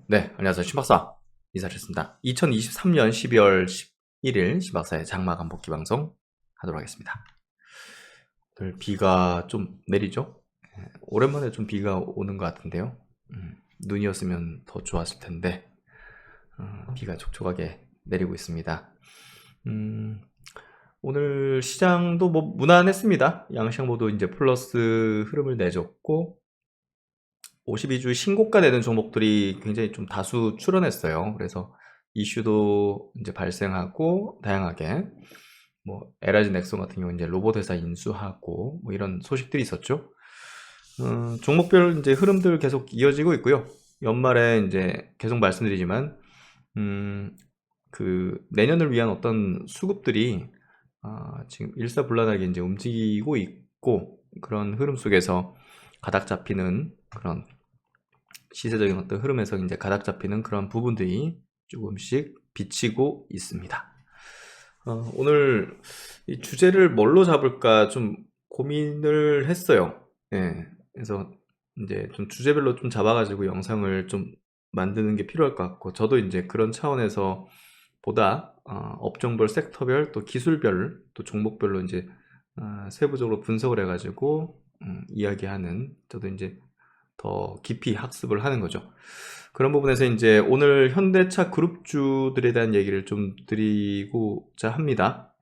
네, 안녕하세요. 신박사 인사드렸습니다. 2023년 12월 11일 신박사의 장마감 복귀 방송 하도록 하겠습니다. 오늘 비가 좀 내리죠? 오랜만에 좀 비가 오는 것 같은데요. 눈이었으면 더 좋았을 텐데 비가 촉촉하게 내리고 있습니다. 오늘 시장도 뭐 무난했습니다. 양시장 모두 이제 플러스 흐름을 내줬고 52주 신고가 되는 종목들이 굉장히 좀 다수 출현했어요. 그래서 이슈도 이제 발생하고 다양하게 뭐 LG 넥슨 같은 경우 이제 로봇 회사 인수하고 뭐 이런 소식들이 있었죠. 종목별 이제 흐름들 계속 이어지고 있고요. 연말에 이제 계속 말씀드리지만 그 내년을 위한 어떤 수급들이 지금 일사불란하게 이제 움직이고 있고 그런 흐름 속에서 가닥 잡히는 그런 시세적인 어떤 흐름에서 이제 가닥 잡히는 그런 부분들이 조금씩 비치고 있습니다. 오늘 이 주제를 뭘로 잡을까 좀 고민을 했어요. 예. 그래서 이제 좀 주제별로 좀 잡아가지고 영상을 좀 만드는 게 필요할 것 같고, 저도 이제 그런 차원에서 보다 업종별, 섹터별, 또 기술별, 또 종목별로 이제 세부적으로 분석을 해가지고 이야기하는, 저도 이제 더 깊이 학습을 하는 거죠. 그런 부분에서 이제 오늘 현대차 그룹주들에 대한 얘기를 좀 드리고자 합니다.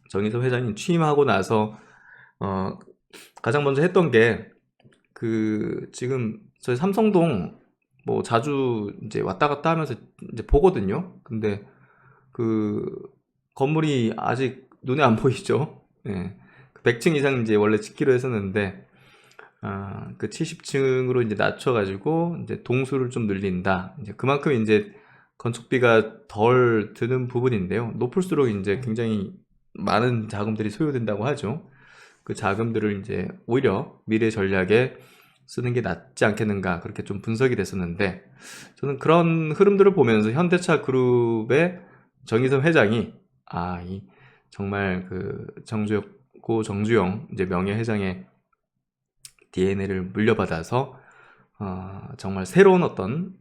정의섭 회장님 취임하고 나서 가장 먼저 했던 게 지금 저희 삼성동 뭐 자주 이제 왔다 갔다 하면서 이제 보거든요. 근데 그 건물이 아직 눈에 안 보이죠. 예. 100층 이상 이제 원래 짓기로 했었는데 그 70층으로 이제 낮춰가지고 이제 동수를 좀 늘린다. 이제 그만큼 이제 건축비가 덜 드는 부분인데요. 높을수록 이제 굉장히 많은 자금들이 소요된다고 하죠. 그 자금들을 이제 오히려 미래 전략에 쓰는 게 낫지 않겠는가, 그렇게 좀 분석이 됐었는데, 저는 그런 흐름들을 보면서 현대차 그룹의 정의선 회장이 정말 그 정주영 이제 명예회장의 DNA를 물려받아서 정말 새로운 어떤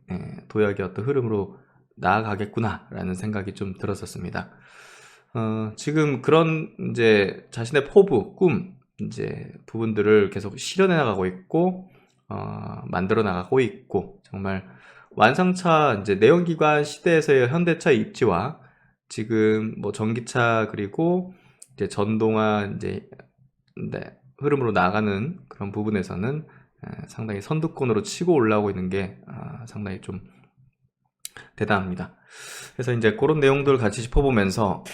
도약의 어떤 흐름으로 나아가겠구나라는 생각이 좀 들었었습니다. 지금 그런 이제 자신의 포부, 꿈 이제 부분들을 계속 실현해 나가고 있고 만들어 나가고 있고, 정말 완성차 이제 내연기관 시대에서의 현대차 입지와 지금 뭐 전기차 그리고 이제 전동화 이제 흐름으로 나가는 그런 부분에서는 상당히 선두권으로 치고 올라오고 있는 게 상당히 좀 대단합니다. 그래서 이제 그런 내용들을 같이 짚어보면서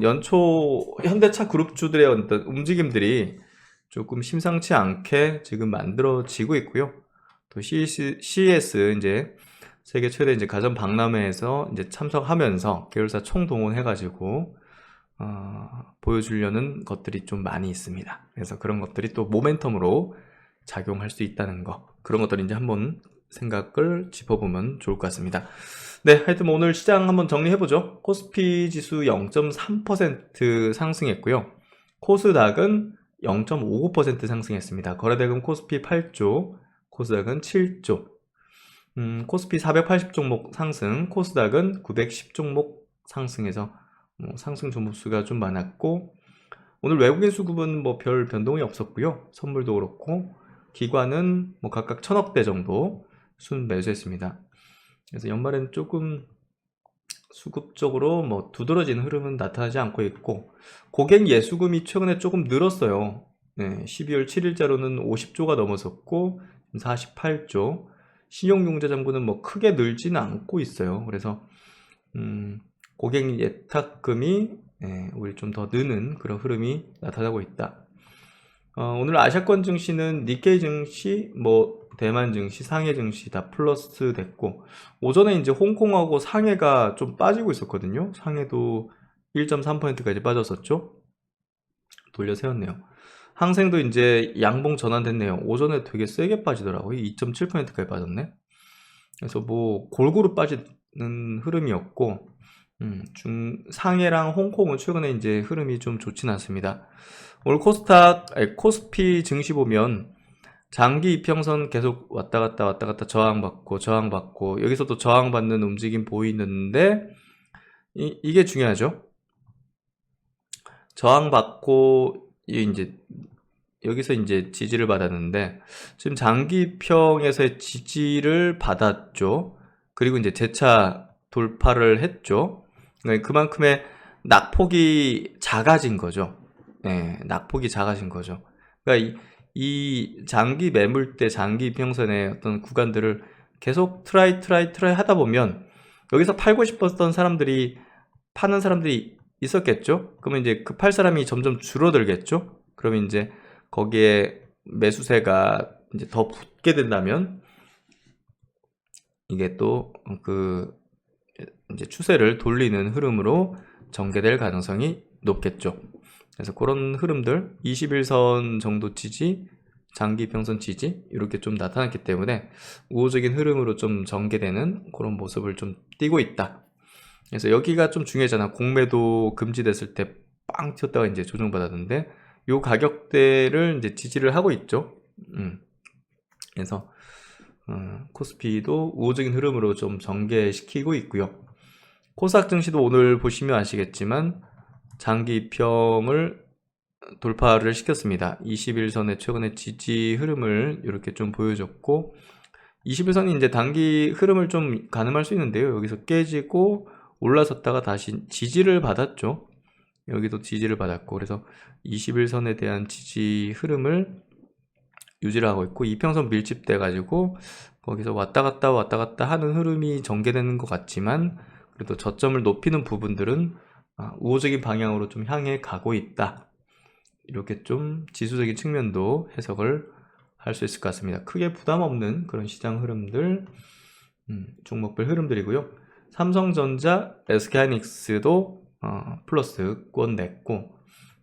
연초 현대차 그룹주들의 어떤 움직임들이 조금 심상치 않게 지금 만들어지고 있고요. 또 CES 이제 세계 최대 이제 가전 박람회에서 이제 참석하면서 계열사 총동원해가지고 보여주려는 것들이 좀 많이 있습니다. 그래서 그런 것들이 또 모멘텀으로 작용할 수 있다는 거, 그런 것들을 이제 한번 생각을 짚어보면 좋을 것 같습니다. 네, 하여튼 뭐 오늘 시장 한번 정리해보죠. 코스피 지수 0.3% 상승했고요. 코스닥은 0.59% 상승했습니다. 거래대금 코스피 8조, 코스닥은 7조. 코스피 480 종목 상승, 코스닥은 910 종목 상승해서 상승 종목 수가 좀 많았고, 오늘 외국인 수급은 뭐 별 변동이 없었고요. 선물도 그렇고 기관은 뭐 각각 1000억대 정도 순 매수했습니다. 그래서 연말에는 조금 수급적으로 뭐 두드러지는 흐름은 나타나지 않고 있고, 고객 예수금이 최근에 조금 늘었어요. 12월 7일자로는 50조가 넘어섰고 48조, 신용융자 잔고는 뭐 크게 늘지는 않고 있어요. 그래서 고객 예탁금이 오히려 좀 더 느는 그런 흐름이 나타나고 있다. 오늘 아시아권 증시는 니케이 증시, 뭐 대만 증시, 상해 증시 다 플러스 됐고, 오전에 이제 홍콩하고 상해가 좀 빠지고 있었거든요. 상해도 1.3%까지 빠졌었죠. 돌려 세웠네요. 항생도 이제 양봉 전환됐네요. 오전에 되게 세게 빠지더라고요. 2.7%까지 빠졌네. 그래서 뭐 골고루 빠지는 흐름이었고, 상해랑 홍콩은 최근에 이제 흐름이 좀 좋진 않습니다. 오늘 코스피 증시 보면 장기 이평선 계속 왔다 갔다 저항받고 여기서도 저항받는 움직임 보이는데 이게 중요하죠. 저항받고 이제 여기서 이제 지지를 받았는데 지금 장기평에서의 지지를 받았죠. 그리고 이제 재차 돌파를 했죠. 그러니까 그만큼의 낙폭이 작아진 거죠. 네, 낙폭이 작아진 거죠. 그러니까 이 장기 매물대, 장기 이평선의 어떤 구간들을 계속 트라이 하다 보면 여기서 팔고 싶었던 사람들이 파는 사람들이 있었겠죠. 그러면 이제 그 팔 사람이 점점 줄어들겠죠. 그러면 이제 거기에 매수세가 이제 더 붙게 된다면 이게 또 그 이제 추세를 돌리는 흐름으로 전개될 가능성이 높겠죠. 그래서 그런 흐름들 21선 정도 지지, 장기 평선 지지 이렇게 좀 나타났기 때문에 우호적인 흐름으로 좀 전개되는 그런 모습을 좀 띄고 있다. 그래서 여기가 좀 중요하잖아. 공매도 금지됐을 때 빵 튀었다가 이제 조정받았는데 요 가격대를 이제 지지를 하고 있죠. 그래서 코스피도 우호적인 흐름으로 좀 전개시키고 있고요. 코스닥 증시도 오늘 보시면 아시겠지만 장기평을 돌파를 시켰습니다. 21선의 최근의 지지 흐름을 이렇게 좀 보여줬고 21선이 이제 단기 흐름을 좀 가늠할 수 있는데요. 여기서 깨지고 올라섰다가 다시 지지를 받았죠. 여기도 지지를 받았고 그래서 21선에 대한 지지 흐름을 유지를 하고 있고 이평선 밀집돼 가지고 거기서 왔다 갔다 하는 흐름이 전개되는 것 같지만 그래도 저점을 높이는 부분들은 우호적인 방향으로 좀 향해 가고 있다. 이렇게 좀 지수적인 측면도 해석을 할 수 있을 것 같습니다. 크게 부담 없는 그런 시장 흐름들, 종목별 흐름들이고요. 삼성전자, SK하이닉스도 플러스권 냈고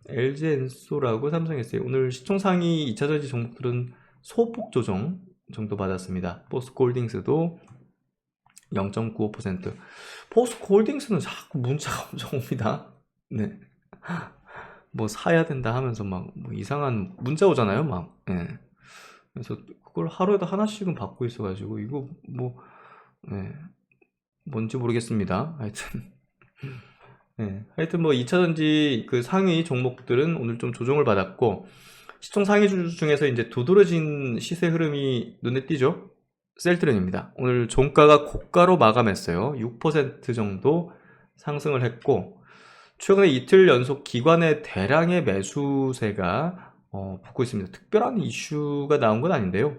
LG엔소라고 삼성SA 오늘 시총 상위 2차전지 종목들은 소폭 조정 정도 받았습니다. 포스코홀딩스도 0.95%. 포스코홀딩스는 자꾸 문자가 엄청 옵니다. 네. 뭐 사야 된다 하면서 막 뭐 이상한 문자 오잖아요, 막. 예. 그래서 그걸 하루에도 하나씩은 받고 있어가지고 이거 뭐 예. 뭔지 모르겠습니다. 하여튼. 네, 하여튼 뭐 2차전지 그 상위 종목들은 오늘 좀 조정을 받았고 시총 상위 주 중에서 이제 두드러진 시세 흐름이 눈에 띄죠. 셀트론입니다. 오늘 종가가 고가로 마감했어요. 6% 정도 상승을 했고 최근에 이틀 연속 기관의 대량의 매수세가 붙고 있습니다. 특별한 이슈가 나온 건 아닌데요.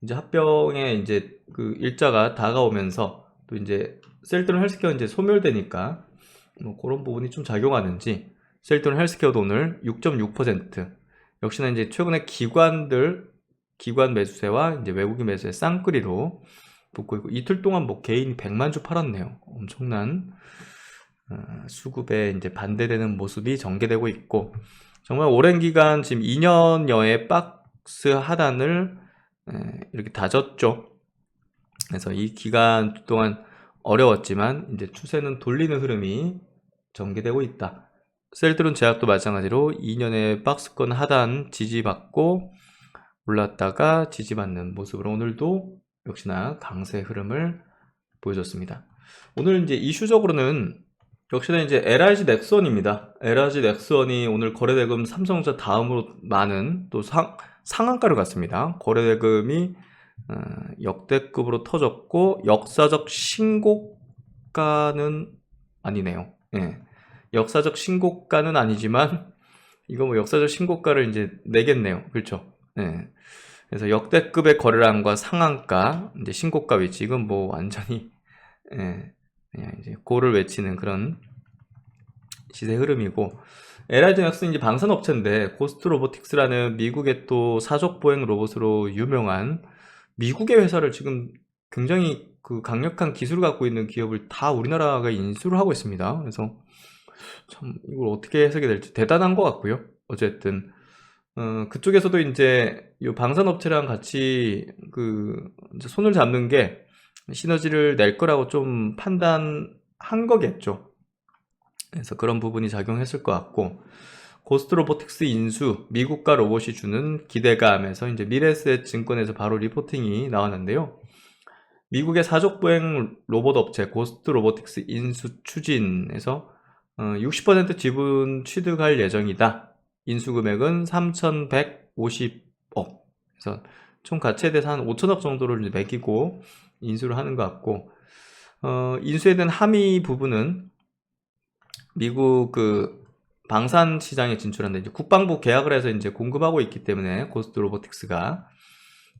이제 합병에 이제 그 일자가 다가오면서 또 이제 셀트론 헬스케어 이제 소멸되니까 뭐 그런 부분이 좀 작용하는지 셀트론 헬스케어도 오늘 6.6% 역시나 이제 최근에 기관 매수세와 이제 외국인 매수세 쌍끌이로 붙고 있고 이틀 동안 뭐 개인 100만 주 팔았네요. 엄청난 수급에 이제 반대되는 모습이 전개되고 있고 정말 오랜 기간 지금 2년여의 박스 하단을 이렇게 다졌죠. 그래서 이 기간 동안 어려웠지만 이제 추세는 돌리는 흐름이 전개되고 있다. 셀트론 제약도 마찬가지로 2년의 박스권 하단 지지받고 올랐다가 지지받는 모습으로 오늘도 역시나 강세 흐름을 보여줬습니다. 오늘 이제 이슈적으로는 역시나 이제 LIG 넥슨입니다. LIG 넥슨이 오늘 거래대금 삼성전자 다음으로 많은 또 상한가를 갔습니다. 거래대금이 역대급으로 터졌고 역사적 신고가는 아니네요. 예. 역사적 신고가는 아니지만 이거 뭐 역사적 신고가를 이제 내겠네요. 그렇죠? 예. 그래서 역대급의 거래량과 상한가, 이제 신고가 위치 이건 뭐 완전히 예. 그냥 이제 고를 외치는 그런 시세 흐름이고 LIG 넥슨 이제 방산 업체인데 고스트 로보틱스라는 미국의 또 사족 보행 로봇으로 유명한 미국의 회사를 지금 굉장히 그 강력한 기술을 갖고 있는 기업을 다 우리나라가 인수를 하고 있습니다. 그래서 참 이걸 어떻게 해석이 될지 대단한 것 같고요. 어쨌든 그쪽에서도 이제 이 방산업체랑 같이 이제 손을 잡는 게 시너지를 낼 거라고 좀 판단한 거겠죠. 그래서 그런 부분이 작용했을 것 같고 고스트 로보틱스 인수, 미국과 로봇이 주는 기대감에서 이제 미래에셋 증권에서 바로 리포팅이 나왔는데요. 미국의 사족보행 로봇 업체 고스트 로보틱스 인수 추진에서 60% 지분 취득할 예정이다. 인수 금액은 3,150억. 그래서 총 가치에 대해서 한 5천억 정도를 이제 매기고 인수를 하는 것 같고, 인수에 대한 함의 부분은 미국 그 방산 시장에 진출한다. 이제 국방부 계약을 해서 이제 공급하고 있기 때문에 고스트 로보틱스가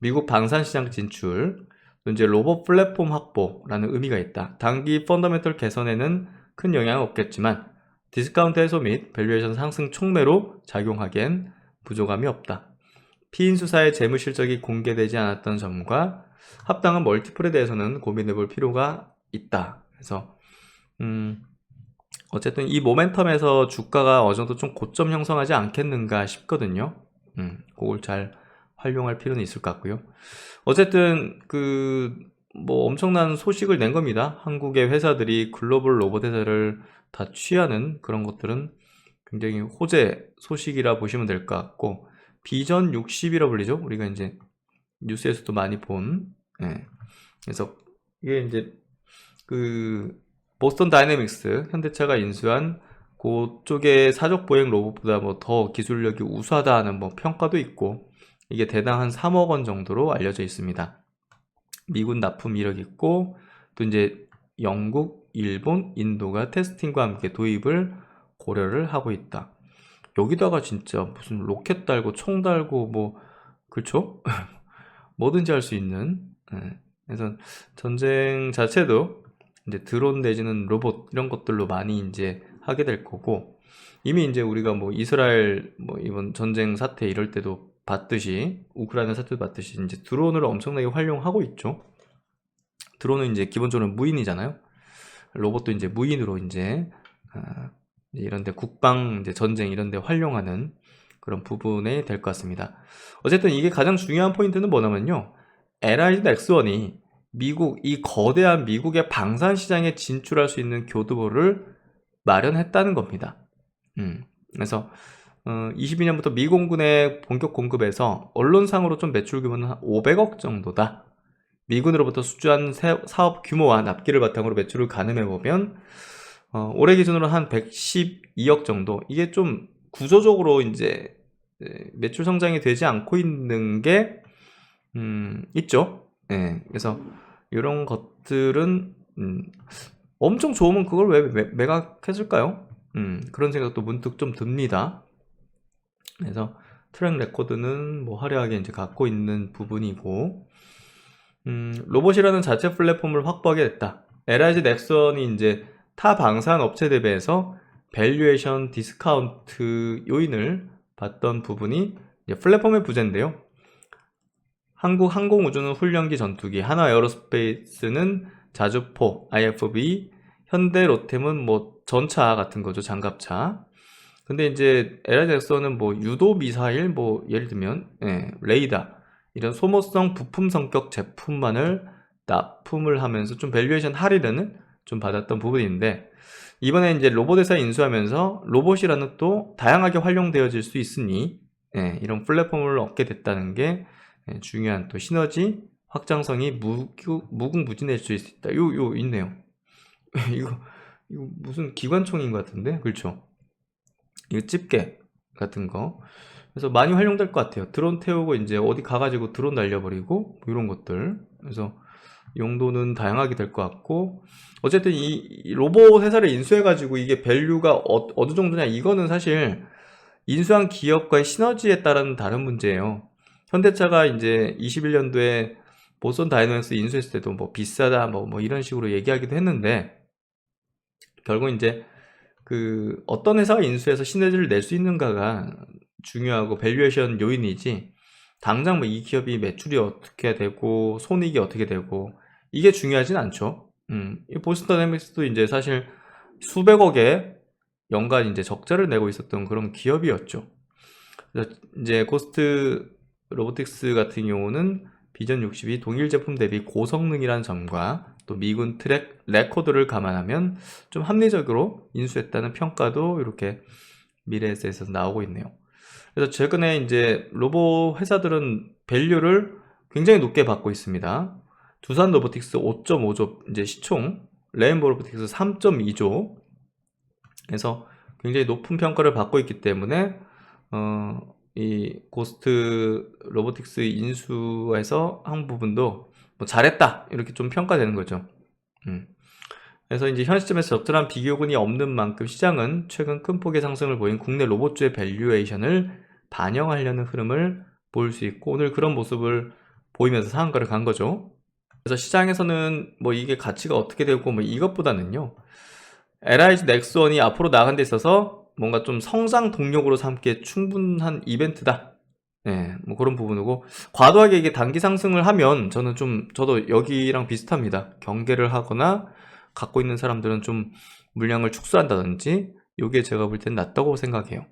미국 방산 시장 진출, 또 이제 로봇 플랫폼 확보라는 의미가 있다. 단기 펀더멘털 개선에는 큰 영향은 없겠지만 디스카운트 해소 및 밸류에이션 상승 촉매로 작용하기엔 부족함이 없다. 피인수사의 재무 실적이 공개되지 않았던 점과 합당한 멀티플에 대해서는 고민해 볼 필요가 있다. 그래서 어쨌든 이 모멘텀에서 주가가 어느 정도 좀 고점 형성하지 않겠는가 싶거든요. 그걸 잘 활용할 필요는 있을 것 같고요. 어쨌든 뭐 엄청난 소식을 낸 겁니다. 한국의 회사들이 글로벌 로봇 회사를 다 취하는 그런 것들은 굉장히 호재 소식이라 보시면 될 것 같고, 비전 60이라 불리죠. 우리가 이제 뉴스에서도 많이 본. 그래서 이게 이제 보스턴 다이내믹스 현대차가 인수한 그쪽의 사족 보행 로봇보다 뭐 더 기술력이 우수하다는 뭐 평가도 있고, 이게 대당 한 3억 원 정도로 알려져 있습니다. 미군 납품 이력 있고, 또 이제 영국, 일본, 인도가 테스팅과 함께 도입을 고려를 하고 있다. 여기다가 진짜 무슨 로켓 달고 총 달고 뭐 그렇죠? 뭐든지 할 수 있는. 그래서 전쟁 자체도 이제 드론 내지는 로봇 이런 것들로 많이 이제 하게 될 거고, 이미 이제 우리가 뭐 이스라엘 뭐 이번 전쟁 사태 이럴 때도 봤듯이, 우크라이나 사태도 봤듯이 이제 드론을 엄청나게 활용하고 있죠. 드론은 이제 기본적으로 무인이잖아요. 로봇도 이제 무인으로 이제 이런데 국방 이제 전쟁 이런데 활용하는 그런 부분에 될 것 같습니다. 어쨌든 이게 가장 중요한 포인트는 뭐냐면요, LIG 넥스원이 이 거대한 미국의 방산 시장에 진출할 수 있는 교두보를 마련했다는 겁니다. 그래서 22년부터 미공군의 본격 공급에서 언론상으로 좀 매출 규모는 한 500억 정도다. 미군으로부터 수주한 사업 규모와 납기를 바탕으로 매출을 가늠해보면 올해 기준으로 한 112억 정도. 이게 좀 구조적으로 이제 매출 성장이 되지 않고 있는 게 있죠. 그래서 이런 것들은 엄청 좋으면 그걸 왜 매각했을까요? 그런 생각도 문득 좀 듭니다. 그래서 트랙 레코드는 뭐 화려하게 이제 갖고 있는 부분이고, 로봇이라는 자체 플랫폼을 확보하게 됐다. LIG 넥슨이 이제 타 방산 업체 대비해서 밸류에이션 디스카운트 요인을 봤던 부분이 이제 플랫폼의 부재인데요. 한국 항공우주는 훈련기 전투기, 하나 에어로스페이스는 자주포, IFB, 현대 로템은 뭐 전차 같은 거죠, 장갑차. 근데 이제 LIG 넥슨은 뭐 유도 미사일, 뭐 예를 들면 레이더 이런 소모성 부품 성격 제품만을 납품을 하면서 좀 밸류에이션 할인을 좀 받았던 부분인데, 이번에 이제 로봇 회사 인수하면서 로봇이라는 또 다양하게 활용되어질 수 있으니 이런 플랫폼을 얻게 됐다는 게 중요한 또 시너지 확장성이 무궁무진해질 수 있다. 요 있네요. 이거 무슨 기관총인 것 같은데, 그렇죠? 이거 집게 같은 거. 그래서 많이 활용될 것 같아요. 드론 태우고 이제 어디 가가지고 드론 날려버리고 뭐 이런 것들. 그래서 용도는 다양하게 될 것 같고, 어쨌든 이 로봇 회사를 인수해가지고 이게 밸류가 어느 정도냐, 이거는 사실 인수한 기업과의 시너지에 따른 다른 문제예요. 현대차가 이제 21년도에 보스턴 다이내믹스 인수했을 때도 뭐 비싸다 뭐 이런 식으로 얘기하기도 했는데, 결국 이제 어떤 회사가 인수해서 시너지를 낼 수 있는가가 중요하고 밸류에이션 요인이지, 당장 뭐 이 기업이 매출이 어떻게 되고 손익이 어떻게 되고 이게 중요하진 않죠. 이 보스턴 다이내믹스도 이제 사실 수백억의 연간 이제 적자를 내고 있었던 그런 기업이었죠. 그래서 이제 고스트 로보틱스 같은 경우는 비전 60이 동일 제품 대비 고성능이라는 점과 또 미군 트랙 레코드를 감안하면 좀 합리적으로 인수했다는 평가도 이렇게 미래에셋에서 나오고 있네요. 그래서 최근에 이제 로봇 회사들은 밸류를 굉장히 높게 받고 있습니다. 두산 로보틱스 5.5조 이제 시총, 레인보우 로보틱스 3.2조. 그래서 굉장히 높은 평가를 받고 있기 때문에 이 고스트 로보틱스 인수에서 한 부분도 뭐 잘했다 이렇게 좀 평가되는 거죠. 그래서 이제 현 시점에서 적절한 비교군이 없는 만큼 시장은 최근 큰 폭의 상승을 보인 국내 로봇주의 밸류에이션을 반영하려는 흐름을 보일 수 있고, 오늘 그런 모습을 보이면서 상한가를 간 거죠. 그래서 시장에서는 뭐 이게 가치가 어떻게 되고 뭐 이것보다는요, LIG 넥스원이 앞으로 나간 데 있어서 뭔가 좀 성장 동력으로 삼기에 충분한 이벤트다. 네, 뭐 그런 부분이고, 과도하게 이게 단기 상승을 하면 저도 여기랑 비슷합니다. 경계를 하거나 갖고 있는 사람들은 좀 물량을 축소한다든지, 요게 제가 볼 땐 낫다고 생각해요.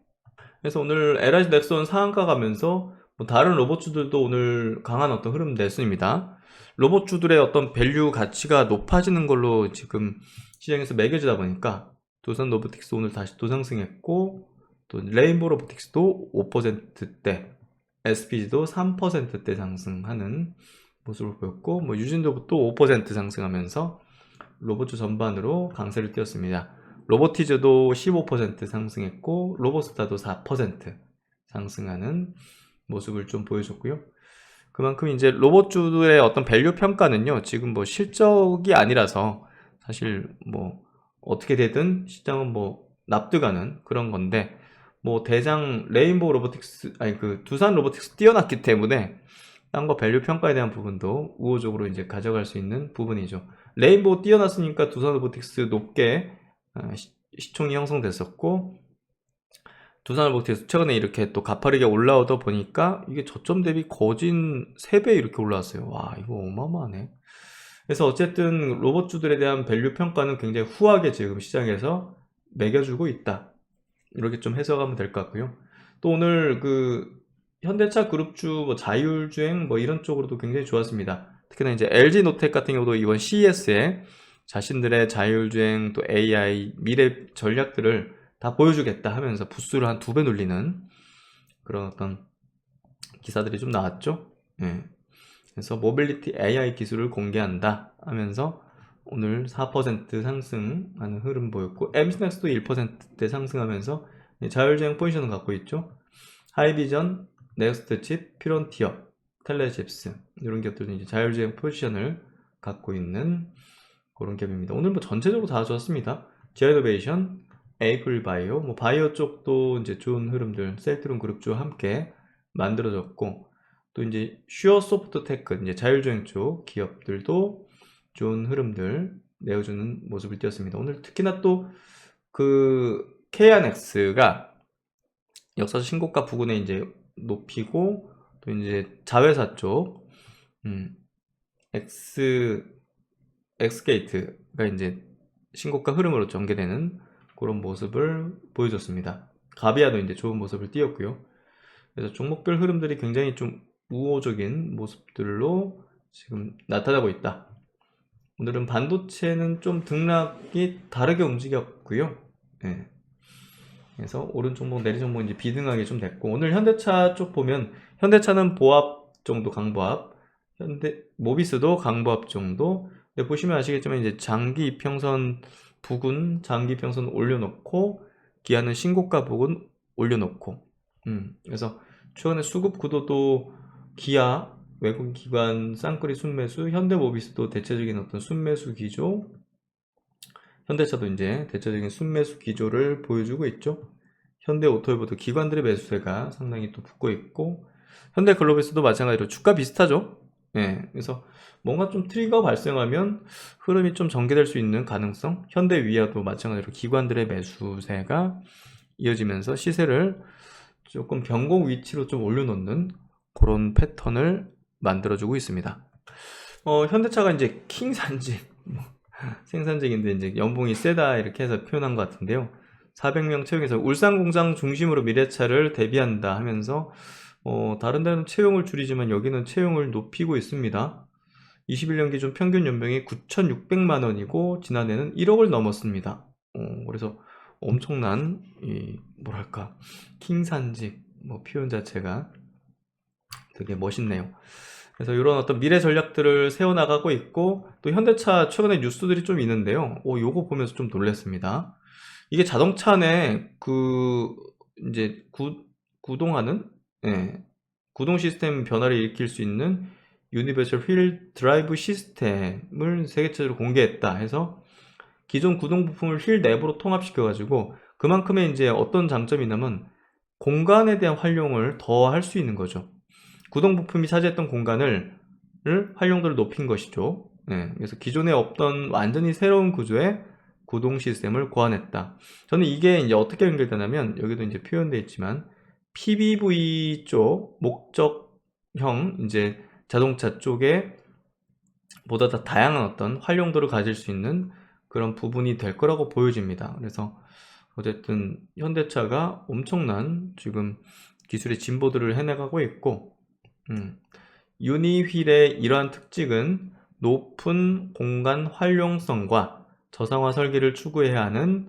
그래서 오늘 LIG 넥스원 상한가 가면서 뭐 다른 로봇주들도 오늘 강한 어떤 흐름 냈습니다. 로봇주들의 어떤 밸류 가치가 높아지는 걸로 지금 시장에서 매겨지다 보니까 두산 로보틱스 오늘 다시 또 상승했고, 또 레인보우 로보틱스도 5%대, SPG도 3%대 상승하는 모습을 보였고, 뭐 유진도 또 5% 상승하면서 로봇주 전반으로 강세를 띄웠습니다. 로보티즈도 15% 상승했고, 로보스타도 4% 상승하는 모습을 좀 보여줬고요. 그만큼 이제 로봇주들의 어떤 밸류 평가는요, 지금 뭐 실적이 아니라서 사실 뭐 어떻게 되든 시장은 뭐 납득하는 그런 건데, 뭐 대장 레인보우 로보틱스, 두산 로보틱스 뛰어났기 때문에 딴 거 밸류 평가에 대한 부분도 우호적으로 이제 가져갈 수 있는 부분이죠. 레인보우 뛰어났으니까 두산 로보틱스 높게 시총이 형성됐었고, 두산 로보틱스 최근에 이렇게 또 가파르게 올라오다 보니까 이게 저점 대비 거진 3배 이렇게 올라왔어요. 와, 이거 어마어마하네. 그래서 어쨌든 로봇주들에 대한 밸류 평가는 굉장히 후하게 지금 시장에서 매겨주고 있다, 이렇게 좀 해석하면 될 것 같고요. 또 오늘 그 현대차 그룹주 뭐 자율주행 뭐 이런 쪽으로도 굉장히 좋았습니다. 특히나 이제 LG노텍 같은 경우도 이번 CES에 자신들의 자율주행 또 AI 미래 전략들을 다 보여주겠다 하면서 부스를 한 2배 눌리는 그런 어떤 기사들이 좀 나왔죠. 예. 그래서 모빌리티 AI 기술을 공개한다 하면서 오늘 4% 상승하는 흐름 보였고, MC넥스도 1%대 상승하면서 자율주행 포지션을 갖고 있죠. 하이비전, 넥스트칩, 피론티어, 텔레집스 이런 기업들은 이제 자율주행 포지션을 갖고 있는 그런 기업입니다. 오늘 뭐 전체적으로 다 좋았습니다. 제이노베이션, 에이플바이오, 뭐 바이오 쪽도 이제 좋은 흐름들, 셀트론 그룹주와 함께 만들어졌고, 또 이제 슈어소프트테크, 이제 자율주행 쪽 기업들도 좋은 흐름들 내어주는 모습을 띄었습니다. 오늘 특히나 또 그 KNX가 역사적 신고가 부근에 이제 높이고, 또 이제 자회사 쪽 엑스게이트가 이제 신고가 흐름으로 전개되는 그런 모습을 보여줬습니다. 가비아도 이제 좋은 모습을 띄었고요. 그래서 종목별 흐름들이 굉장히 좀 우호적인 모습들로 지금 나타나고 있다. 오늘은 반도체는 좀 등락이 다르게 움직였고요. 네. 그래서 오른 종목 내리 종목 이제 비등하게 좀 됐고, 오늘 현대차 쪽 보면 현대차는 보합 정도 강보합, 모비스도 강보합 정도. 근데 보시면 아시겠지만 이제 장기 이평선 부근, 장기 이평선 올려놓고, 기아는 신고가 부근 올려놓고, 그래서 최근에 수급 구도도 기아 외국 기관 쌍끌이 순매수, 현대모비스도 대체적인 어떤 순매수 기조, 현대차도 이제 대체적인 순매수 기조를 보여주고 있죠. 현대오토에도 기관들의 매수세가 상당히 또 붙고 있고, 현대글로비스도 마찬가지로 주가 비슷하죠. 예, 그래서 뭔가 좀 트리거 발생하면 흐름이 좀 전개될 수 있는 가능성, 현대위아도 마찬가지로 기관들의 매수세가 이어지면서 시세를 조금 변곡 위치로 좀 올려놓는 그런 패턴을 만들어주고 있습니다. 현대차가 이제 킹산직 생산직인데 이제 연봉이 세다 이렇게 해서 표현한 것 같은데요. 400명 채용해서 울산 공장 중심으로 미래차를 대비한다 하면서 다른 데는 채용을 줄이지만 여기는 채용을 높이고 있습니다. 21년 기준 평균 연봉이 9,600만 원이고 지난해는 1억을 넘었습니다. 그래서 엄청난 뭐랄까 킹산직 표현 자체가 되게 멋있네요. 그래서 이런 어떤 미래 전략들을 세워나가고 있고, 또 현대차 최근에 뉴스들이 좀 있는데요. 요거 보면서 좀 놀랐습니다. 이게 자동차 안에 이제 구동하는, 구동 시스템 변화를 일으킬 수 있는 유니버설 휠 드라이브 시스템을 세계적으로 공개했다 해서 기존 구동 부품을 휠 내부로 통합시켜가지고 그만큼의 이제 어떤 장점이 있냐면 공간에 대한 활용을 더 할 수 있는 거죠. 구동 부품이 차지했던 공간을 활용도를 높인 것이죠. 그래서 기존에 없던 완전히 새로운 구조의 구동 시스템을 고안했다. 저는 이게 이제 어떻게 연결되냐면, 여기도 이제 표현되어 있지만 PBV 쪽 목적형 이제 자동차 쪽에 보다 더 다양한 어떤 활용도를 가질 수 있는 그런 부분이 될 거라고 보여집니다. 그래서 어쨌든 현대차가 엄청난 지금 기술의 진보들을 해나가고 있고, 유니휠의 이러한 특징은 높은 공간 활용성과 저상화 설계를 추구해야 하는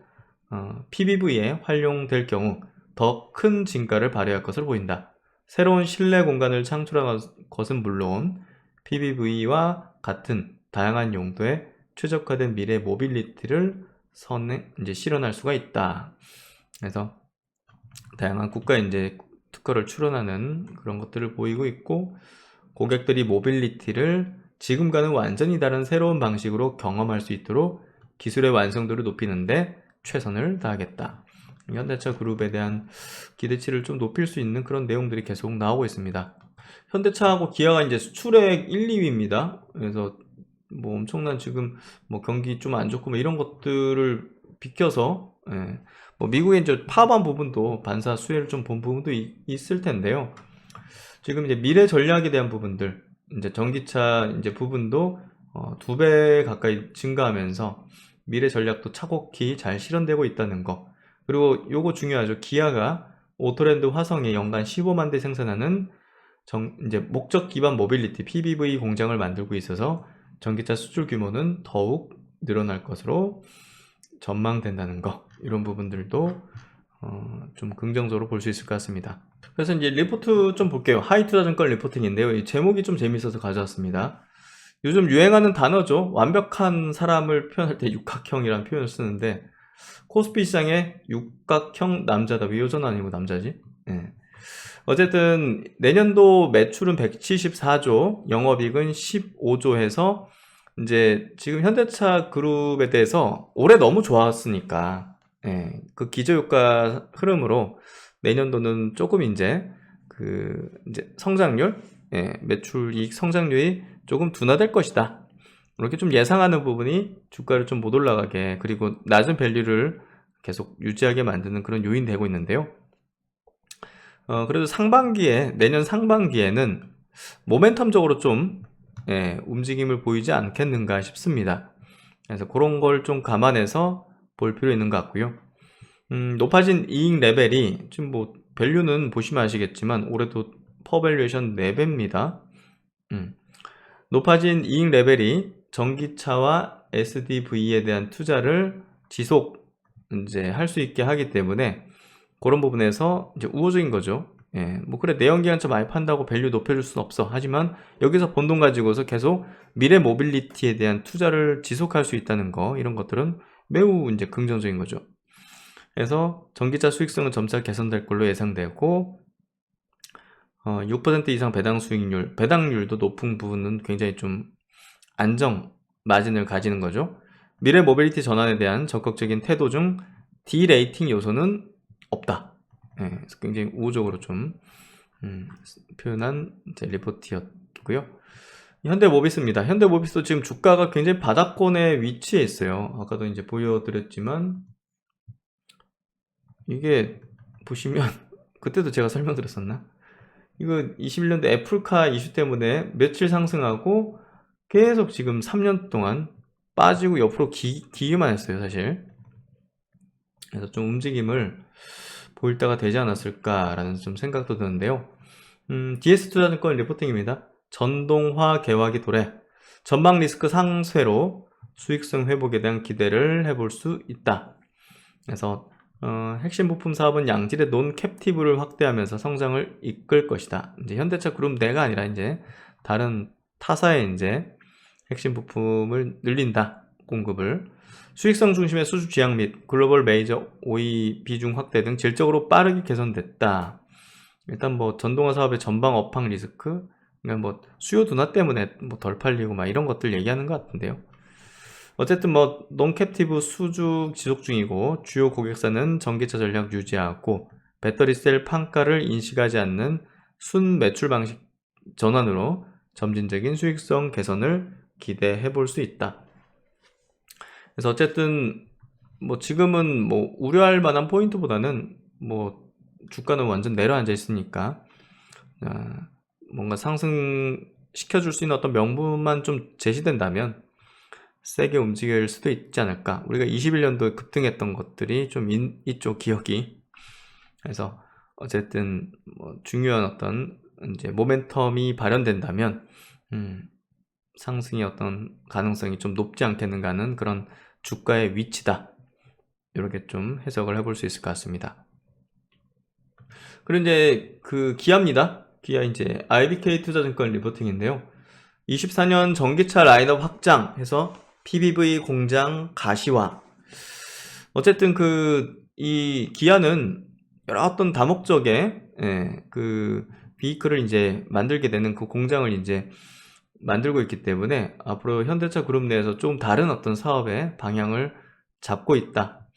PBV에 활용될 경우 더 큰 진가를 발휘할 것으로 보인다. 새로운 실내 공간을 창출한 것은 물론 PBV와 같은 다양한 용도의 최적화된 미래 모빌리티를 이제 실현할 수가 있다. 그래서 다양한 국가에 이제 특허를 출원하는 그런 것들을 보이고 있고, 고객들이 모빌리티를 지금과는 완전히 다른 새로운 방식으로 경험할 수 있도록 기술의 완성도를 높이는데 최선을 다하겠다. 현대차 그룹에 대한 기대치를 좀 높일 수 있는 그런 내용들이 계속 나오고 있습니다. 현대차하고 기아가 이제 수출액 1, 2위입니다. 그래서 엄청난 지금 경기 좀 안 좋고 이런 것들을 비껴서, 미국의 이제 파업한 부분도 반사 수혜를 좀 본 부분도 있을 텐데요. 지금 이제 미래 전략에 대한 부분들, 이제 전기차 이제 부분도 2배 가까이 증가하면서 미래 전략도 차곡히 잘 실현되고 있다는 거. 그리고 요거 중요하죠. 기아가 오토랜드 화성에 연간 15만 대 생산하는 이제 목적 기반 모빌리티 PBV 공장을 만들고 있어서 전기차 수출 규모는 더욱 늘어날 것으로 전망된다는 거. 이런 부분들도 좀 긍정적으로 볼 수 있을 것 같습니다. 그래서 이제 리포트 좀 볼게요. 하이투자증권 리포팅인데요. 이 제목이 좀 재밌어서 가져왔습니다. 요즘 유행하는 단어죠. 완벽한 사람을 표현할 때 육각형이라는 표현을 쓰는데, 코스피 시장에 육각형 남자다. 왜 여자는 아니고 남자지? 어쨌든 내년도 매출은 174조, 영업이익은 15조 해서 이제 지금 현대차 그룹에 대해서 올해 너무 좋았으니까, 그 기저효과 흐름으로 내년도는 조금 이제 이제 성장률, 매출 이익 성장률이 조금 둔화될 것이다. 이렇게 좀 예상하는 부분이 주가를 좀 못 올라가게, 그리고 낮은 밸류를 계속 유지하게 만드는 그런 요인이 되고 있는데요. 그래도 내년 상반기에는 모멘텀적으로 좀 움직임을 보이지 않겠는가 싶습니다. 그래서 그런 걸 좀 감안해서 볼 필요 있는 것 같고요. 높아진 이익 레벨이 지금 밸류는 보시면 아시겠지만 올해도 퍼밸류에이션 4배입니다. 높아진 이익 레벨이 전기차와 SDV에 대한 투자를 지속 이제 할 수 있게 하기 때문에 그런 부분에서 이제 우호적인 거죠. 그래 내연기관차 많이 판다고 밸류 높여줄 수는 없어. 하지만 여기서 번 돈 가지고서 계속 미래 모빌리티에 대한 투자를 지속할 수 있다는 거, 이런 것들은 매우 이제 긍정적인 거죠. 그래서 전기차 수익성은 점차 개선될 걸로 예상되고, 6% 이상 배당 수익률, 배당률도 높은 부분은 굉장히 좀 안정 마진을 가지는 거죠. 미래 모빌리티 전환에 대한 적극적인 태도 중 디레이팅 요소는 없다. 그래서 굉장히 우호적으로 좀 표현한 리포트였고요. 현대모비스입니다. 현대모비스도 지금 주가가 굉장히 바닥권에 위치해 있어요. 아까도 이제 보여드렸지만, 이게 보시면 그때도 제가 설명드렸었나? 이거 21년도 애플카 이슈 때문에 며칠 상승하고 계속 지금 3년 동안 빠지고 옆으로 기기만 했어요, 사실. 그래서 좀 움직임을 보일 때가 되지 않았을까라는 좀 생각도 드는데요. DS투자증권 리포팅입니다. 전동화 개화기 도래, 전방 리스크 상쇄로 수익성 회복에 대한 기대를 해볼 수 있다. 그래서 핵심 부품 사업은 양질의 논 캡티브를 확대하면서 성장을 이끌 것이다. 이제 현대차 그룹 내가 아니라 이제 다른 타사의 이제 핵심 부품을 늘린다. 공급을. 수익성 중심의 수주 지향 및 글로벌 메이저 OE 비중 확대 등 질적으로 빠르게 개선됐다. 일단 뭐 전동화 사업의 전방 업황 리스크, 그러니까 뭐 수요 둔화 때문에 뭐 덜 팔리고 막 이런 것들 얘기하는 것 같은데요. 어쨌든 뭐 논캡티브 수주 지속 중이고 주요 고객사는 전기차 전략 유지하고 배터리 셀 판가를 인식하지 않는 순 매출 방식 전환으로 점진적인 수익성 개선을 기대해 볼 수 있다. 그래서 어쨌든 뭐 지금은 뭐 우려할 만한 포인트보다는 뭐 주가는 완전 내려앉아 있으니까 뭔가 상승시켜줄 수 있는 어떤 명분만 좀 제시된다면 세게 움직일 수도 있지 않을까. 우리가 21년도에 급등했던 것들이 좀 있죠, 기억이. 그래서 어쨌든 뭐 중요한 어떤 이제 모멘텀이 발현된다면 상승의 어떤 가능성이 좀 높지 않겠는가 하는 그런 주가의 위치다. 이렇게 좀 해석을 해볼 수 있을 것 같습니다. 그리고 이제 그 기아입니다. 기아 이제 IBK 투자증권 리포팅인데요. 24년 전기차 라인업 확장해서 PBV 공장 가시화. 어쨌든 이 기아는 여러 어떤 다목적의 그 비이클을 이제 만들게 되는 그 공장을 이제 만들고 있기 때문에 앞으로 현대차 그룹 내에서 좀 다른 어떤 사업의 방향을 잡고 있다.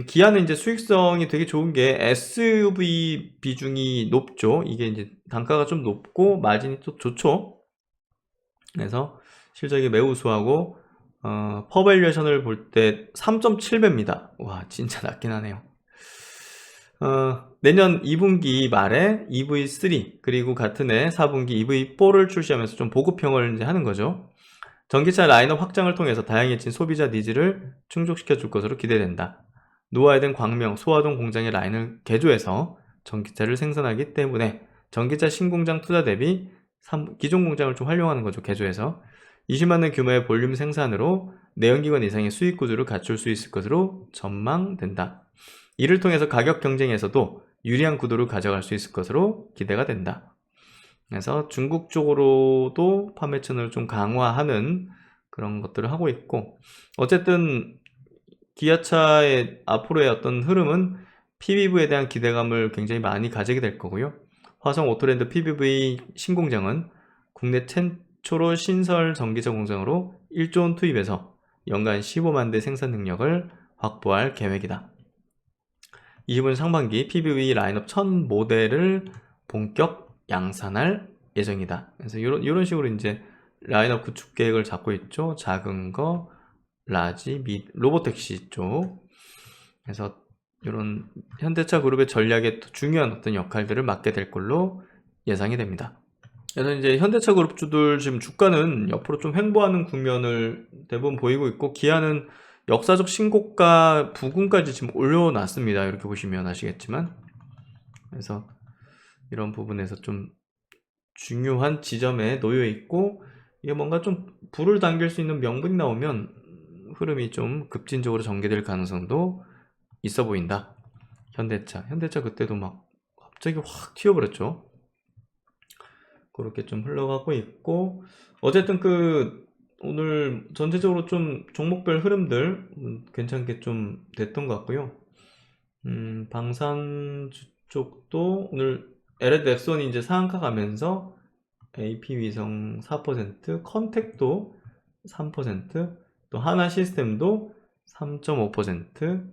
기아는 이제 수익성이 되게 좋은 게 SUV 비중이 높죠. 이게 이제 단가가 좀 높고 마진이 또 좋죠. 그래서 실적이 매우 우수하고 퍼밸류에이션을 볼 때 3.7배입니다. 와, 진짜 낮긴 하네요. 내년 2분기 말에 EV3 그리고 같은 해 4분기 EV4를 출시하면서 좀 보급형을 이제 하는 거죠. 전기차 라인업 확장을 통해서 다양해진 소비자 니즈를 충족시켜 줄 것으로 기대된다. 노후화된 광명, 소화동 공장의 라인을 개조해서 전기차를 생산하기 때문에 전기차 신공장 투자 대비 기존 공장을 좀 활용하는 거죠. 개조해서 20만 원 규모의 볼륨 생산으로 내연기관 이상의 수익 구조를 갖출 수 있을 것으로 전망된다. 이를 통해서 가격 경쟁에서도 유리한 구도를 가져갈 수 있을 것으로 기대가 된다. 그래서 중국 쪽으로도 판매처를 좀 강화하는 그런 것들을 하고 있고, 어쨌든 기아차의 앞으로의 어떤 흐름은 PBV에 대한 기대감을 굉장히 많이 가지게 될 거고요. 화성 오토랜드 PBV 신공장은 국내 최초로 신설 전기차 공장으로 1조 원 투입해서 연간 15만 대 생산 능력을 확보할 계획이다. 20년 상반기 PBV 라인업 1000 모델을 본격 양산할 예정이다. 그래서 이런 식으로 이제 라인업 구축 계획을 잡고 있죠. 작은 거, 라지, 로보택시 쪽. 그래서 이런 현대차 그룹의 전략에 중요한 어떤 역할들을 맡게 될 걸로 예상이 됩니다. 그래서 이제 현대차 그룹주들 지금 주가는 옆으로 좀 횡보하는 국면을 대부분 보이고 있고, 기아는 역사적 신고가 부근까지 지금 올려놨습니다. 이렇게 보시면 아시겠지만. 그래서 이런 부분에서 좀 중요한 지점에 놓여 있고, 이게 뭔가 좀 불을 당길 수 있는 명분이 나오면 흐름이 좀 급진적으로 전개될 가능성도 있어 보인다. 현대차 그때도 막 갑자기 확 튀어버렸죠. 그렇게 좀 흘러가고 있고, 어쨌든 오늘 전체적으로 좀 종목별 흐름들 괜찮게 좀 됐던 것 같고요. 방산주 쪽도 오늘 LED 엑선이 이제 상한가 가면서 AP위성 4%, 컨택도 3%, 또 하나 시스템도 3.5%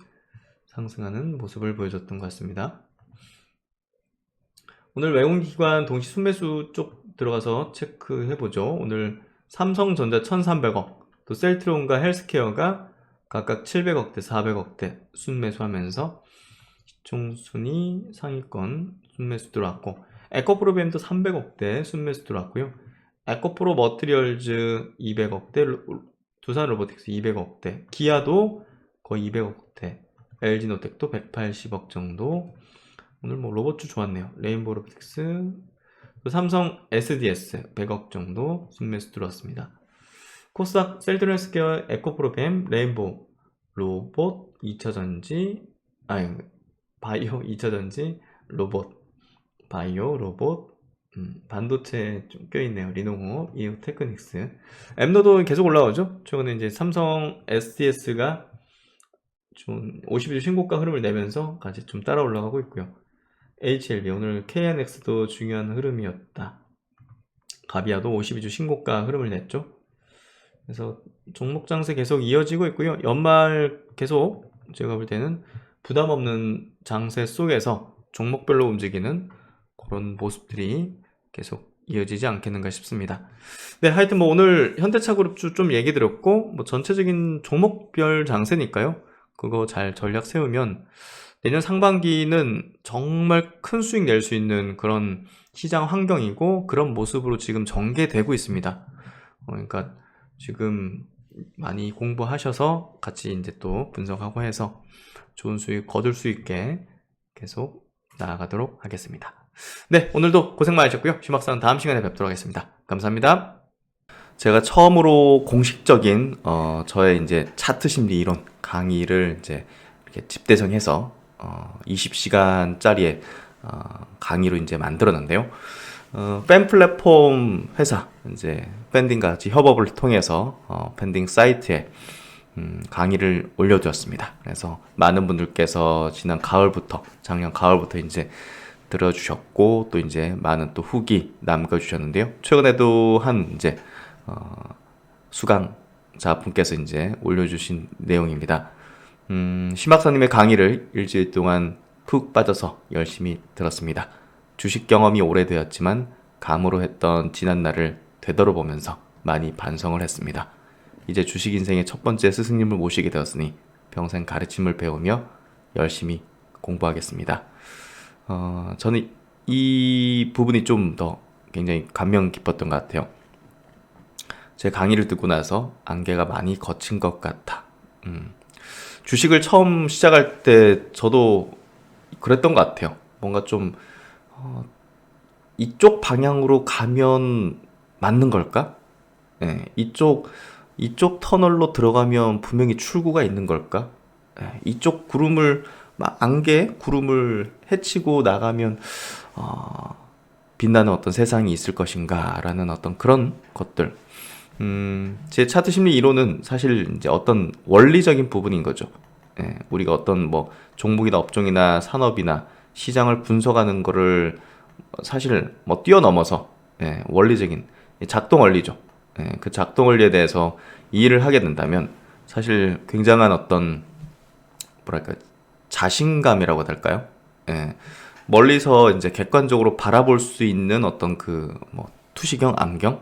상승하는 모습을 보여줬던 것 같습니다. 오늘 외국기관 동시 순매수 쪽 들어가서 체크해보죠. 오늘 삼성전자 1300억, 또 셀트론과 헬스케어가 각각 700억대, 400억대 순매수하면서 시총순위 상위권 순매수 들어왔고, 에코프로비엠도 300억대 순매수 들어왔고요. 에코프로 머티리얼즈 200억대, 두산 로보틱스 200억대, 기아도 거의 200억대, LG노텍도 180억 정도. 오늘 뭐 로봇주 좋았네요. 레인보우 로보틱스, 삼성 SDS 100억 정도 순매수 들어왔습니다. 코스닥, 셀트론 헬스케어, 에코프로비엠, 레인보우, 로봇, 2차전지, 바이오, 2차전지, 로봇, 바이오, 로봇, 반도체 좀 껴있네요. 리노호, 이오 테크닉스. 엠노도 계속 올라오죠. 최근에 이제 삼성 SDS가 좀 52주 신고가 흐름을 내면서 같이 좀 따라 올라가고 있고요. HLB, 오늘 KNX도 중요한 흐름이었다. 가비아도 52주 신고가 흐름을 냈죠. 그래서 종목 장세 계속 이어지고 있고요. 연말 계속 제가 볼 때는 부담 없는 장세 속에서 종목별로 움직이는 그런 모습들이 계속 이어지지 않겠는가 싶습니다. 네, 하여튼 뭐 오늘 현대차그룹주 좀 얘기 드렸고, 뭐 전체적인 종목별 장세니까요. 그거 잘 전략 세우면 내년 상반기는 정말 큰 수익 낼 수 있는 그런 시장 환경이고, 그런 모습으로 지금 전개되고 있습니다. 그러니까 지금 많이 공부하셔서 같이 이제 또 분석하고 해서 좋은 수익 거둘 수 있게 계속 나아가도록 하겠습니다. 네, 오늘도 고생 많으셨고요. 심학사는 다음 시간에 뵙도록 하겠습니다. 감사합니다. 제가 처음으로 공식적인 저의 이제 차트 심리 이론 강의를 이제 이렇게 집대성해서 20시간짜리의 강의로 이제 만들었는데요. 팬 플랫폼 회사, 이제 팬딩과 같이 협업을 통해서 팬딩 사이트에 강의를 올려두었습니다. 그래서 많은 분들께서 지난 가을부터, 작년 가을부터 이제 들어주셨고, 또 이제 많은 또 후기 남겨주셨는데요. 최근에도 한 이제 수강자 분께서 이제 올려주신 내용입니다. 심학사님의 강의를 일주일 동안 푹 빠져서 열심히 들었습니다. 주식 경험이 오래되었지만 감으로 했던 지난날을 되돌아보면서 많이 반성을 했습니다. 이제 주식 인생의 첫 번째 스승님을 모시게 되었으니 평생 가르침을 배우며 열심히 공부하겠습니다. 저는 이 부분이 좀 더 굉장히 감명 깊었던 것 같아요. 제 강의를 듣고 나서 안개가 많이 걷힌 것 같아. 주식을 처음 시작할 때 저도 그랬던 것 같아요. 뭔가 좀 이쪽 방향으로 가면 맞는 걸까? 네, 이쪽 터널로 들어가면 분명히 출구가 있는 걸까? 네, 이쪽 구름을 안개 구름을 헤치고 나가면 빛나는 어떤 세상이 있을 것인가 라는 어떤 그런 것들. 제 차트 심리 이론은 사실 이제 어떤 원리적인 부분인 거죠. 예, 우리가 어떤 뭐 종목이나 업종이나 산업이나 시장을 분석하는 거를 사실 뭐 뛰어넘어서 원리적인 작동 원리죠. 그 작동 원리에 대해서 이해를 하게 된다면 사실 굉장한 어떤 뭐랄까 자신감이라고 해야 될까요? 멀리서 이제 객관적으로 바라볼 수 있는 어떤 그 뭐 투시경, 암경,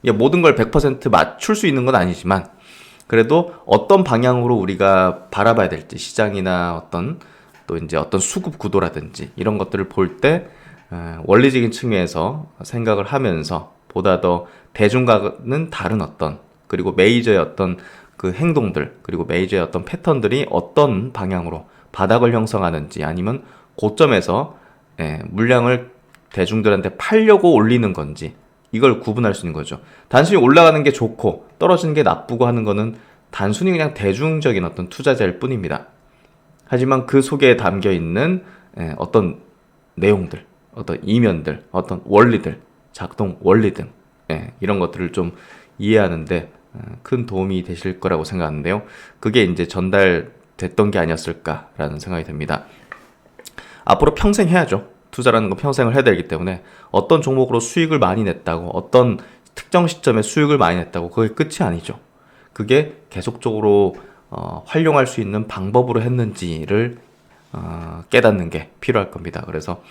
이게 모든 걸 100% 맞출 수 있는 건 아니지만 그래도 어떤 방향으로 우리가 바라봐야 될지 시장이나 어떤 또 이제 어떤 수급 구도라든지 이런 것들을 볼 때 원리적인 측면에서 생각을 하면서 보다 더 대중과는 다른 어떤 그리고 메이저의 어떤 그 행동들 그리고 메이저의 어떤 패턴들이 어떤 방향으로 바닥을 형성하는지 아니면 고점에서 물량을 대중들한테 팔려고 올리는 건지 이걸 구분할 수 있는 거죠. 단순히 올라가는 게 좋고 떨어지는 게 나쁘고 하는 거는 단순히 그냥 대중적인 어떤 투자자일 뿐입니다. 하지만 그 속에 담겨 있는 어떤 내용들, 어떤 이면들, 어떤 원리들, 작동 원리 등 이런 것들을 좀 이해하는데 큰 도움이 되실 거라고 생각하는데요. 그게 이제 전달됐던 게 아니었을까라는 생각이 듭니다. 앞으로 평생 해야죠. 투자라는 건 평생을 해야 되기 때문에 어떤 종목으로 수익을 많이 냈다고 어떤 특정 시점에 수익을 많이 냈다고 그게 끝이 아니죠. 그게 계속적으로 활용할 수 있는 방법으로 했는지를 깨닫는 게 필요할 겁니다. 그래서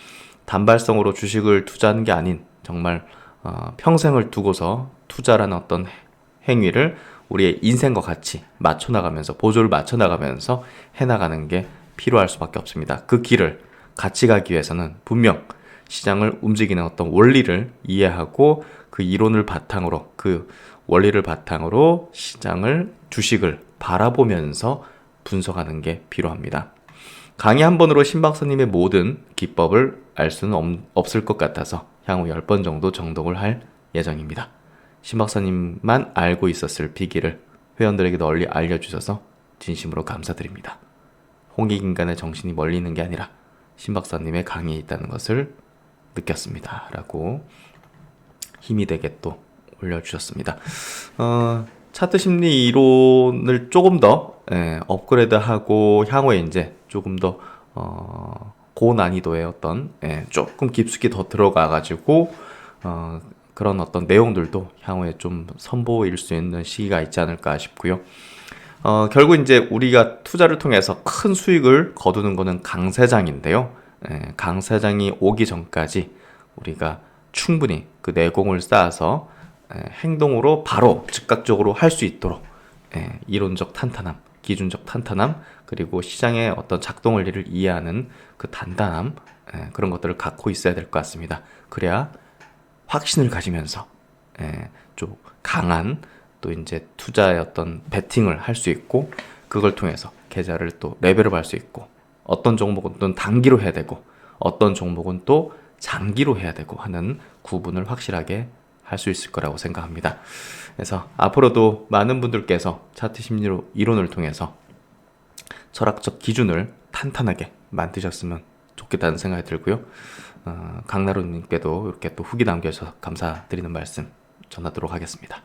단발성으로 주식을 투자하는 게 아닌 정말 평생을 두고서 투자라는 어떤 행위를 우리의 인생과 같이 맞춰나가면서 보조를 맞춰나가면서 해나가는 게 필요할 수밖에 없습니다. 그 길을 같이 가기 위해서는 분명 시장을 움직이는 어떤 원리를 이해하고 그 이론을 바탕으로 그 원리를 바탕으로 시장을 주식을 바라보면서 분석하는 게 필요합니다. 강의 한 번으로 신 박사님의 모든 기법을 알 수는 없을 것 같아서 향후 10번 정도 정독을 할 예정입니다. 신 박사님만 알고 있었을 비기를 회원들에게 널리 알려주셔서 진심으로 감사드립니다. 홍익인간의 정신이 멀리 있는 게 아니라 신 박사님의 강의에 있다는 것을 느꼈습니다. 라고 힘이 되게 또 올려주셨습니다. 차트 심리 이론을 조금 더 업그레이드하고 향후에 이제 조금 더 고난이도의 어떤 조금 깊숙이 더 들어가가지고 그런 어떤 내용들도 향후에 좀 선보일 수 있는 시기가 있지 않을까 싶고요. 결국 이제 우리가 투자를 통해서 큰 수익을 거두는 것은 강세장인데요. 강세장이 오기 전까지 우리가 충분히 그 내공을 쌓아서 행동으로 바로 즉각적으로 할 수 있도록 이론적 탄탄함, 기준적 탄탄함, 그리고 시장의 어떤 작동 원리를 이해하는 그 단단함, 그런 것들을 갖고 있어야 될 것 같습니다. 그래야 확신을 가지면서 좀 강한 또 이제 투자의 어떤 베팅을 할 수 있고, 그걸 통해서 계좌를 또 레벨업 할 수 있고, 어떤 종목은 또 단기로 해야 되고 어떤 종목은 또 장기로 해야 되고 하는 구분을 확실하게 할 수 있을 거라고 생각합니다. 그래서 앞으로도 많은 분들께서 차트 심리로 이론을 통해서 철학적 기준을 탄탄하게 만드셨으면 좋겠다는 생각이 들고요. 강나루님께도 이렇게 또 후기 남겨주셔서 감사드리는 말씀 전하도록 하겠습니다.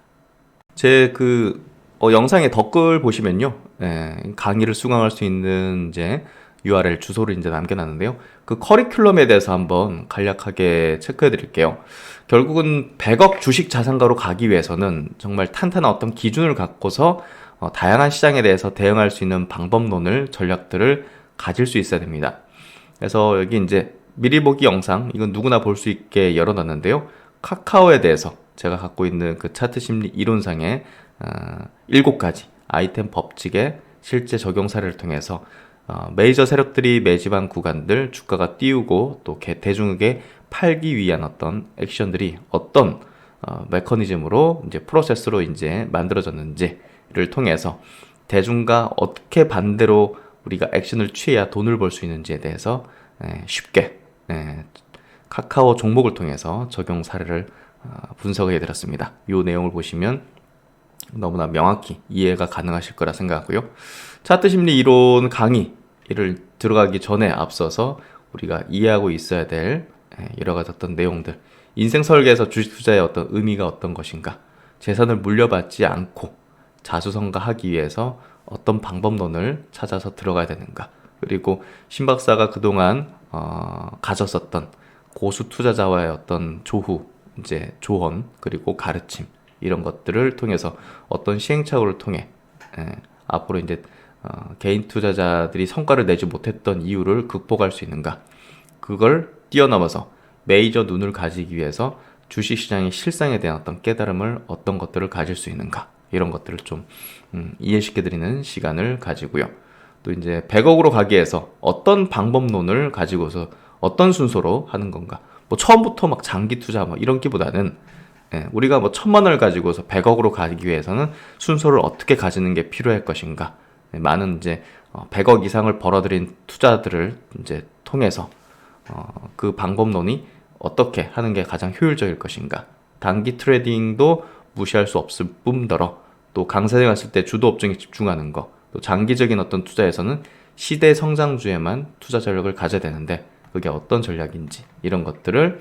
제 영상의 댓글 보시면요, 강의를 수강할 수 있는 이제 URL 주소를 이제 남겨놨는데요. 그 커리큘럼에 대해서 한번 간략하게 체크해 드릴게요. 결국은 100억 주식 자산가로 가기 위해서는 정말 탄탄한 어떤 기준을 갖고서 다양한 시장에 대해서 대응할 수 있는 방법론을, 전략들을 가질 수 있어야 됩니다. 그래서 여기 이제 미리 보기 영상, 이건 누구나 볼 수 있게 열어놨는데요. 카카오에 대해서 제가 갖고 있는 그 차트 심리 이론상의 7가지 아이템 법칙의 실제 적용 사례를 통해서 메이저 세력들이 매집한 구간들 주가가 띄우고 또 대중에게 팔기 위한 어떤 액션들이 어떤 메커니즘으로 이제 프로세스로 이제 만들어졌는지를 통해서 대중과 어떻게 반대로 우리가 액션을 취해야 돈을 벌 수 있는지에 대해서 쉽게 카카오 종목을 통해서 적용 사례를 분석을 해드렸습니다. 이 내용을 보시면 너무나 명확히 이해가 가능하실 거라 생각하고요. 차트 심리 이론 강의를 들어가기 전에 앞서서 우리가 이해하고 있어야 될 여러 가지 어떤 내용들, 인생 설계에서 주식 투자의 어떤 의미가 어떤 것인가, 재산을 물려받지 않고 자수성가하기 위해서 어떤 방법론을 찾아서 들어가야 되는가, 그리고 신 박사가 그동안 가졌었던 고수 투자자와의 어떤 이제 조언, 그리고 가르침, 이런 것들을 통해서 어떤 시행착오를 통해 앞으로 이제 개인 투자자들이 성과를 내지 못했던 이유를 극복할 수 있는가, 그걸 뛰어넘어서 메이저 눈을 가지기 위해서 주식시장의 실상에 대한 어떤 깨달음을, 어떤 것들을 가질 수 있는가, 이런 것들을 좀 이해시켜드리는 시간을 가지고요. 또 이제 100억으로 가기 위해서 어떤 방법론을 가지고서 어떤 순서로 하는 건가, 뭐 처음부터 막 장기 투자 뭐 이런 기보다는 우리가 뭐 1000만 원을 가지고서 100억으로 가기 위해서는 순서를 어떻게 가지는 게 필요할 것인가, 많은 이제 100억 이상을 벌어들인 투자들을 이제 통해서 그 방법론이 어떻게 하는 게 가장 효율적일 것인가, 단기 트레이딩도 무시할 수 없을 뿐더러 또 강세에 갔을 때 주도 업종에 집중하는 거, 또 장기적인 어떤 투자에서는 시대 성장주에만 투자 전략을 가져야 되는데 그게 어떤 전략인지, 이런 것들을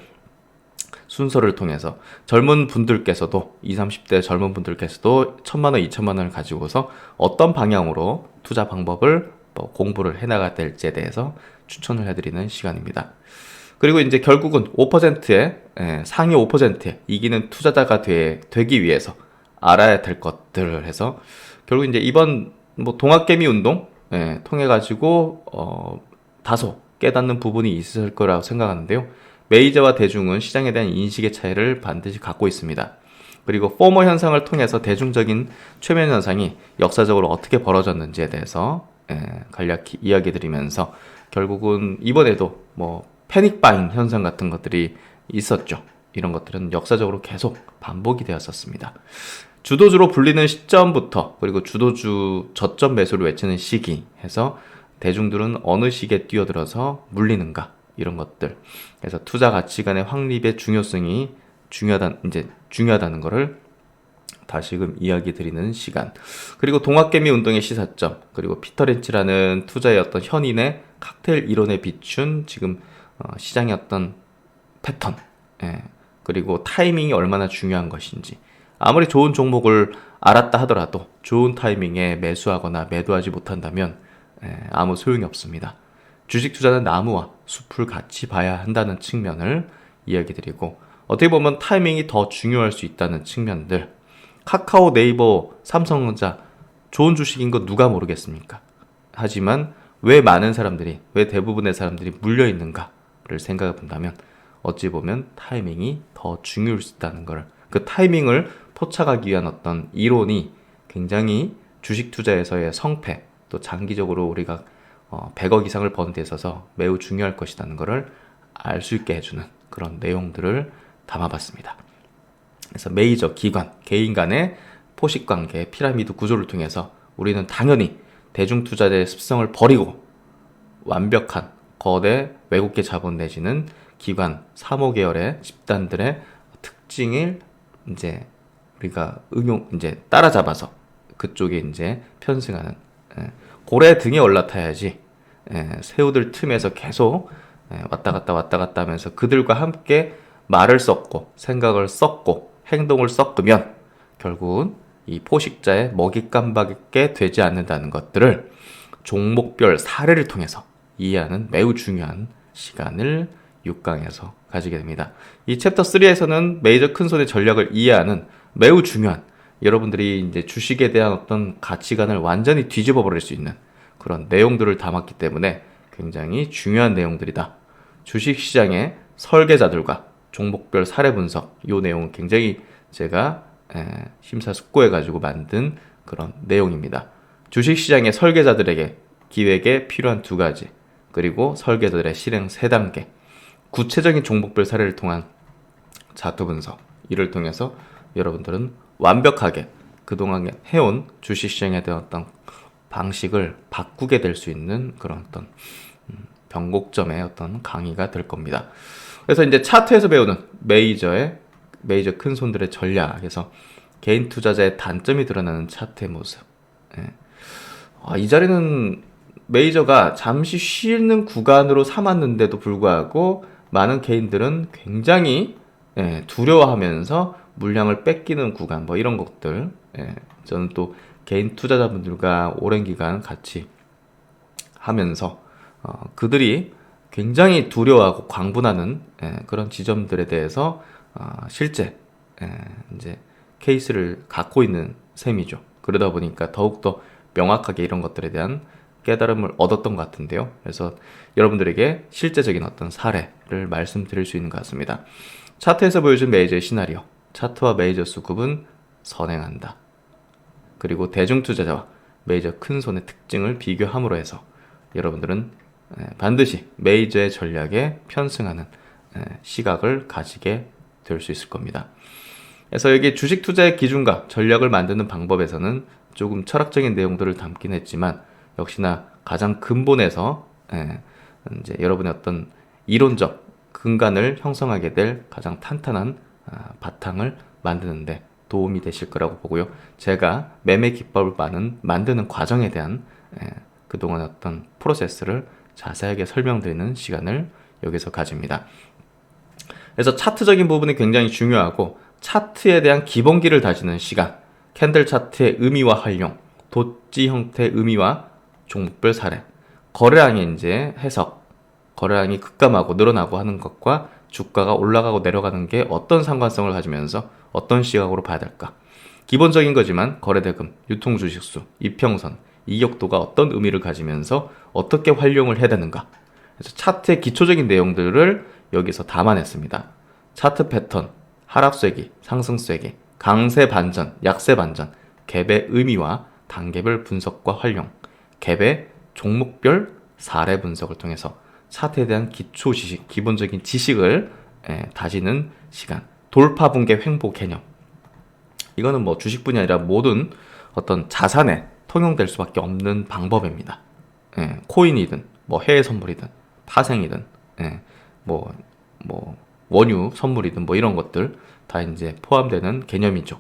순서를 통해서 젊은 분들께서도 20, 30대 젊은 분들께서도 1000만 원, 2000만 원을 가지고서 어떤 방향으로 투자 방법을 공부를 해나가야 될지에 대해서 추천을 해드리는 시간입니다. 그리고 이제 결국은 5%의 상위 5%에 이기는 투자자가 되기 위해서 알아야 될 것들을 해서 결국 이제 이번 뭐 동학개미 운동 통해 가지고 다소 깨닫는 부분이 있을 거라고 생각하는데요. 메이저와 대중은 시장에 대한 인식의 차이를 반드시 갖고 있습니다. 그리고 포머 현상을 통해서 대중적인 최면 현상이 역사적으로 어떻게 벌어졌는지에 대해서 간략히 이야기 드리면서 결국은 이번에도 뭐 패닉 바잉 현상 같은 것들이 있었죠. 이런 것들은 역사적으로 계속 반복이 되었었습니다. 주도주로 불리는 시점부터, 그리고 주도주 저점 매수를 외치는 시기 해서 대중들은 어느 시기에 뛰어들어서 물리는가, 이런 것들. 그래서 투자 가치관의 확립의 중요성이 중요하다는 것을 다시금 이야기 드리는 시간. 그리고 동학개미 운동의 시사점, 그리고 피터 렌치라는 투자의 어떤 현인의 칵테일 이론에 비춘 지금 시장의 어떤 패턴, 예, 그리고 타이밍이 얼마나 중요한 것인지. 아무리 좋은 종목을 알았다 하더라도 좋은 타이밍에 매수하거나 매도하지 못한다면 아무 소용이 없습니다. 주식 투자는 나무와 숲을 같이 봐야 한다는 측면을 이야기 드리고, 어떻게 보면 타이밍이 더 중요할 수 있다는 측면들. 카카오, 네이버, 삼성전자 좋은 주식인 거 누가 모르겠습니까? 하지만 왜 많은 사람들이, 왜 대부분의 사람들이 물려 있는가를 생각해 본다면 어찌 보면 타이밍이 더 중요할 수 있다는 걸, 그 타이밍을 포착하기 위한 어떤 이론이 굉장히 주식 투자에서의 성패, 또 장기적으로 우리가 100억 이상을 버는 데 있어서 매우 중요할 것이라는 것을 알 수 있게 해주는 그런 내용들을 담아봤습니다. 그래서 메이저 기관, 개인 간의 포식관계, 피라미드 구조를 통해서 우리는 당연히 대중투자자의 습성을 버리고 완벽한 거대 외국계 자본 내지는 기관, 사모계열의 집단들의 특징을 이제 우리가 이제 따라잡아서 그쪽에 이제 편승하는, 고래 등에 올라타야지 새우들 틈에서 계속 왔다 갔다 하면서 그들과 함께 말을 섞고 생각을 섞고 행동을 섞으면 결국은 이 포식자의 먹잇감밖에 되지 않는다는 것들을 종목별 사례를 통해서 이해하는 매우 중요한 시간을 6강에서 가지게 됩니다. 이 챕터 3에서는 메이저 큰손의 전략을 이해하는 매우 중요한, 여러분들이 이제 주식에 대한 어떤 가치관을 완전히 뒤집어 버릴 수 있는 그런 내용들을 담았기 때문에 굉장히 중요한 내용들이다. 주식시장의 설계자들과 종목별 사례 분석, 이 내용은 굉장히 제가 심사숙고해가지고 만든 그런 내용입니다. 주식시장의 설계자들에게 기획에 필요한 2가지, 그리고 설계자들의 실행 3단계, 구체적인 종목별 사례를 통한 자투 분석, 이를 통해서 여러분들은 완벽하게 그동안 해온 주식시장에 대한 어떤 방식을 바꾸게 될 수 있는 그런 어떤 변곡점의 어떤 강의가 될 겁니다. 그래서 이제 차트에서 배우는 메이저 큰 손들의 전략에서 개인 투자자의 단점이 드러나는 차트의 모습. 이 자리는 메이저가 잠시 쉬는 구간으로 삼았는데도 불구하고 많은 개인들은 굉장히 두려워하면서 물량을 뺏기는 구간, 뭐 이런 것들. 저는 또 개인 투자자분들과 오랜 기간 같이 하면서 그들이 굉장히 두려워하고 광분하는 그런 지점들에 대해서 실제 이제 케이스를 갖고 있는 셈이죠. 그러다 보니까 더욱더 명확하게 이런 것들에 대한 깨달음을 얻었던 것 같은데요. 그래서 여러분들에게 실제적인 어떤 사례를 말씀드릴 수 있는 것 같습니다. 차트에서 보여준 메이저의 시나리오, 차트와 메이저 수급은 선행한다. 그리고 대중투자자와 메이저 큰손의 특징을 비교함으로 해서 여러분들은 반드시 메이저의 전략에 편승하는 시각을 가지게 될 수 있을 겁니다. 그래서 여기 주식 투자의 기준과 전략을 만드는 방법에서는 조금 철학적인 내용들을 담긴 했지만, 역시나 가장 근본에서 이제 여러분의 어떤 이론적 근간을 형성하게 될 가장 탄탄한 바탕을 만드는데 도움이 되실 거라고 보고요. 제가 매매 기법을 만드는 과정에 대한 그동안 어떤 프로세스를 자세하게 설명드리는 시간을 여기서 가집니다. 그래서 차트적인 부분이 굉장히 중요하고, 차트에 대한 기본기를 다지는 시간, 캔들 차트의 의미와 활용, 도지 형태의 의미와 종목별 사례, 거래량의 이제 해석, 거래량이 급감하고 늘어나고 하는 것과 주가가 올라가고 내려가는 게 어떤 상관성을 가지면서 어떤 시각으로 봐야 될까? 기본적인 거지만 거래대금, 유통주식수, 이평선, 이격도가 어떤 의미를 가지면서 어떻게 활용을 해야 되는가? 그래서 차트의 기초적인 내용들을 여기서 담아냈습니다. 차트 패턴, 하락세기, 상승세기, 강세 반전, 약세 반전, 갭의 의미와 단계별 분석과 활용, 갭의 종목별 사례 분석을 통해서 차트에 대한 기초 지식, 기본적인 지식을 다지는 시간, 돌파 붕괴 횡보 개념. 이거는 뭐 주식뿐이 아니라 모든 어떤 자산에 통용될 수밖에 없는 방법입니다. 코인이든 뭐 해외 선물이든 파생이든 뭐 원유 선물이든 뭐 이런 것들 다 이제 포함되는 개념이죠.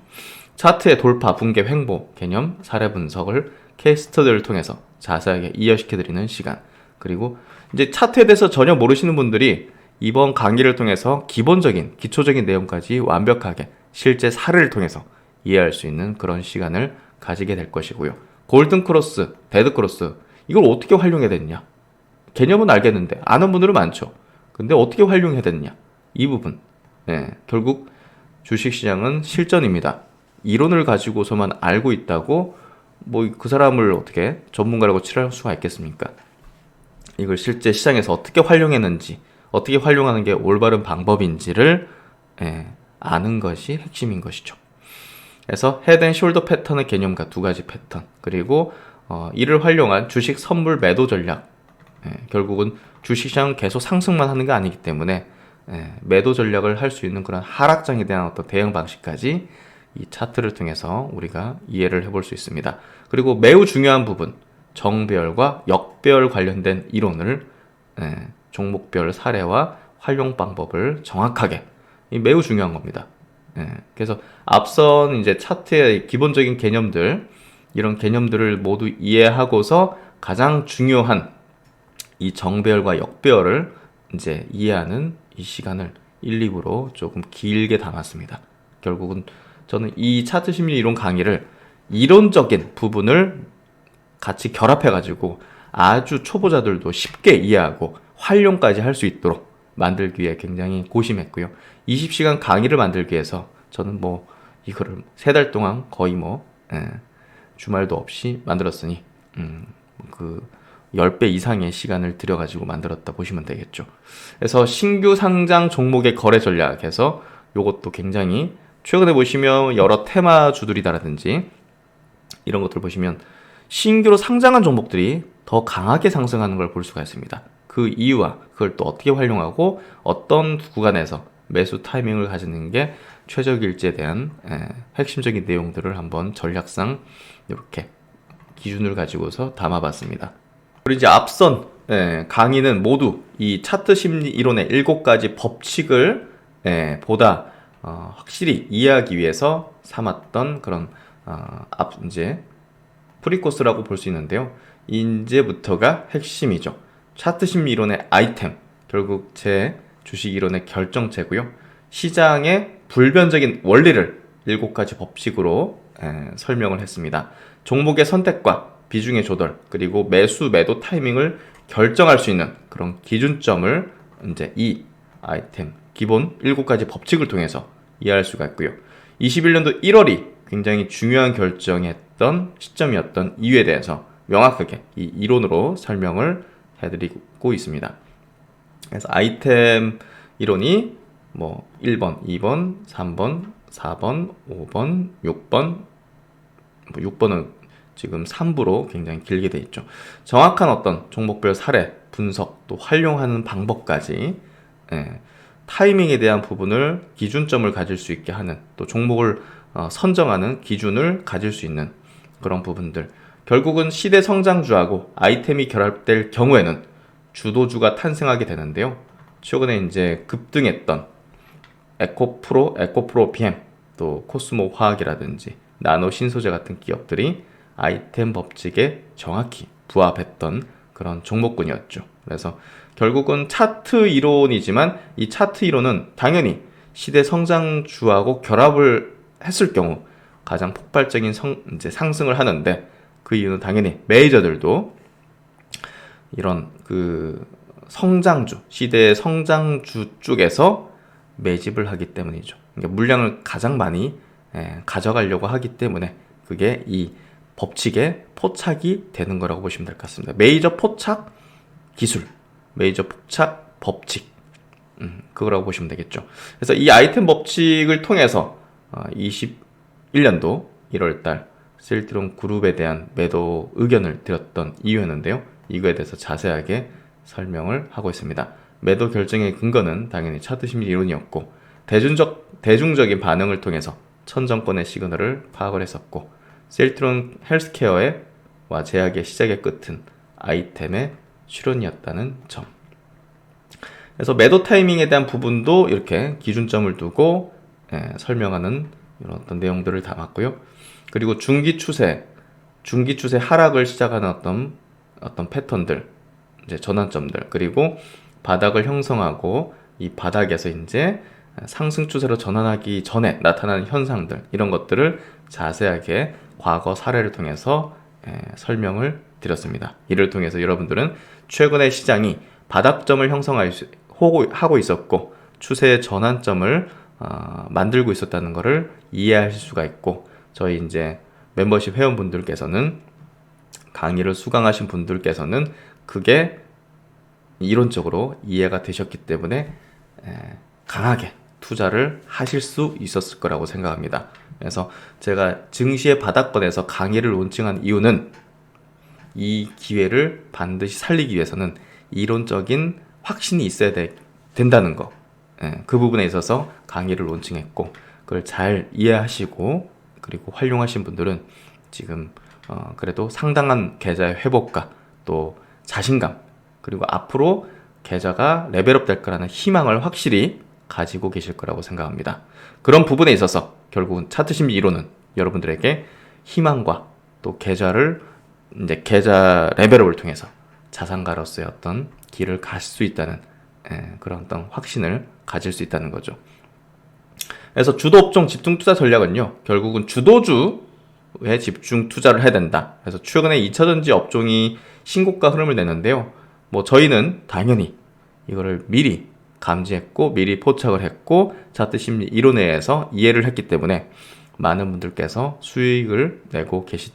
차트의 돌파, 붕괴, 횡보 개념 사례 분석을 케이스터디를 통해서 자세하게 이해시켜드리는 시간. 그리고 이제 차트에 대해서 전혀 모르시는 분들이 이번 강의를 통해서 기본적인, 기초적인 내용까지 완벽하게 실제 사례를 통해서 이해할 수 있는 그런 시간을 가지게 될 것이고요. 골든 크로스, 데드 크로스, 이걸 어떻게 활용해야 되느냐? 개념은 알겠는데 아는 분들은 많죠. 근데 어떻게 활용해야 되느냐? 이 부분. 결국 주식시장은 실전입니다. 이론을 가지고서만 알고 있다고 뭐 그 사람을 어떻게 전문가라고 칠할 수가 있겠습니까? 이걸 실제 시장에서 어떻게 활용했는지, 어떻게 활용하는 게 올바른 방법인지를 아는 것이 핵심인 것이죠. 그래서 헤드 앤 숄더 패턴의 개념과 두 가지 패턴, 그리고 이를 활용한 주식 선물 매도 전략. 결국은 주식시장은 계속 상승만 하는 게 아니기 때문에 매도 전략을 할 수 있는 그런 하락장에 대한 어떤 대응 방식까지 이 차트를 통해서 우리가 이해를 해볼 수 있습니다. 그리고 매우 중요한 부분, 정배열과 역배열 관련된 이론을 종목별 사례와 활용 방법을 정확하게, 매우 중요한 겁니다. 그래서 앞선 이제 차트의 기본적인 개념들, 이런 개념들을 모두 이해하고서 가장 중요한 이 정배열과 역배열을 이제 이해하는 이 시간을 1, 2부로 조금 길게 담았습니다. 결국은 저는 이 차트 심리 이론 강의를 이론적인 부분을 같이 결합해가지고 아주 초보자들도 쉽게 이해하고 활용까지 할 수 있도록 만들기 위해 굉장히 고심했고요. 20시간 강의를 만들기 위해서 저는 뭐 이거를 3달 동안 거의 주말도 없이 만들었으니 그 10배 이상의 시간을 들여가지고 만들었다 보시면 되겠죠. 그래서 신규 상장 종목의 거래 전략에서 요것도 굉장히 최근에 보시면 여러 테마주들이다라든지 이런 것들 보시면 신규로 상장한 종목들이 더 강하게 상승하는 걸 볼 수가 있습니다. 그 이유와 그걸 또 어떻게 활용하고 어떤 구간에서 매수 타이밍을 가지는 게 최적일지에 대한 핵심적인 내용들을 한번 전략상 이렇게 기준을 가지고서 담아봤습니다. 그리고 이제 앞선 강의는 모두 이 차트 심리 이론의 7가지 법칙을 보다 확실히 이해하기 위해서 삼았던 그런 이제 프리코스라고 볼 수 있는데요. 이제부터가 핵심이죠. 차트 심리 이론의 아이템, 결국 제 주식 이론의 결정체고요. 시장의 불변적인 원리를 7가지 법칙으로 설명을 했습니다. 종목의 선택과 비중의 조절, 그리고 매수 매도 타이밍을 결정할 수 있는 그런 기준점을 이제 이 아이템 기본 7가지 법칙을 통해서 이해할 수가 있고요. 21년도 1월이 굉장히 중요한 결정했던 시점이었던 이유에 대해서 명확하게 이 이론으로 설명을 해드리고 있습니다. 그래서 아이템 이론이 뭐 1번, 2번, 3번, 4번, 5번, 6번, 6번은 지금 3부로 굉장히 길게 돼 있죠. 정확한 어떤 종목별 사례, 분석, 또 활용하는 방법까지 타이밍에 대한 부분을 기준점을 가질 수 있게 하는, 또 종목을 선정하는 기준을 가질 수 있는 그런 부분들. 결국은 시대 성장주하고 아이템이 결합될 경우에는 주도주가 탄생하게 되는데요. 최근에 이제 급등했던 에코프로 PM, 또 코스모 화학이라든지 나노 신소재 같은 기업들이 아이템 법칙에 정확히 부합했던 그런 종목군이었죠. 그래서 결국은 차트 이론이지만 이 차트 이론은 당연히 시대 성장주하고 결합을 했을 경우 가장 폭발적인 이제 상승을 하는데, 그 이유는 당연히 메이저들도 이런 그 성장주, 시대의 성장주 쪽에서 매집을 하기 때문이죠. 그러니까 물량을 가장 많이 가져가려고 하기 때문에 그게 이 법칙에 포착이 되는 거라고 보시면 될 것 같습니다. 메이저 포착 기술, 메이저 포착 법칙, 그거라고 보시면 되겠죠. 그래서 이 아이템 법칙을 통해서 21년도 1월달 셀트론 그룹에 대한 매도 의견을 드렸던 이유였는데요. 이거에 대해서 자세하게 설명을 하고 있습니다. 매도 결정의 근거는 당연히 차트 심리 이론이었고, 대중적인 반응을 통해서 천정권의 시그널을 파악을 했었고, 셀트론 헬스케어와 제약의 시작의 끝은 아이템의 출현이었다는 점. 그래서 매도 타이밍에 대한 부분도 이렇게 기준점을 두고 설명하는 이런 어떤 내용들을 담았고요. 그리고 중기 추세 하락을 시작하는 어떤 패턴들, 이제 전환점들, 그리고 바닥을 형성하고 이 바닥에서 이제 상승 추세로 전환하기 전에 나타나는 현상들, 이런 것들을 자세하게 과거 사례를 통해서 설명을 드렸습니다. 이를 통해서 여러분들은 최근에 시장이 바닥점을 형성하고 있었고 추세의 전환점을 만들고 있었다는 것을 이해하실 수가 있고, 저희 이제 멤버십 회원분들께서는, 강의를 수강하신 분들께서는 그게 이론적으로 이해가 되셨기 때문에 강하게 투자를 하실 수 있었을 거라고 생각합니다. 그래서 제가 증시의 바닥권에서 강의를 론칭한 이유는 이 기회를 반드시 살리기 위해서는 이론적인 확신이 있어야 된다는 거, 그 부분에 있어서 강의를 론칭했고, 그걸 잘 이해하시고 그리고 활용하신 분들은 지금 그래도 상당한 계좌의 회복과 또 자신감, 그리고 앞으로 계좌가 레벨업 될 거라는 희망을 확실히 가지고 계실 거라고 생각합니다. 그런 부분에 있어서 결국은 차트 심리 이론은 여러분들에게 희망과 또 계좌 레벨업을 통해서 자산가로서의 어떤 길을 갈 수 있다는 그런 어떤 확신을 가질 수 있다는 거죠. 그래서 주도 업종 집중 투자 전략은요, 결국은 주도주에 집중 투자를 해야 된다. 그래서 최근에 2차전지 업종이 신고가 흐름을 내는데요, 뭐 저희는 당연히 이거를 미리 감지했고 미리 포착을 했고 차트 심리 이론에 의해서 이해를 했기 때문에 많은 분들께서 수익을 내고 계신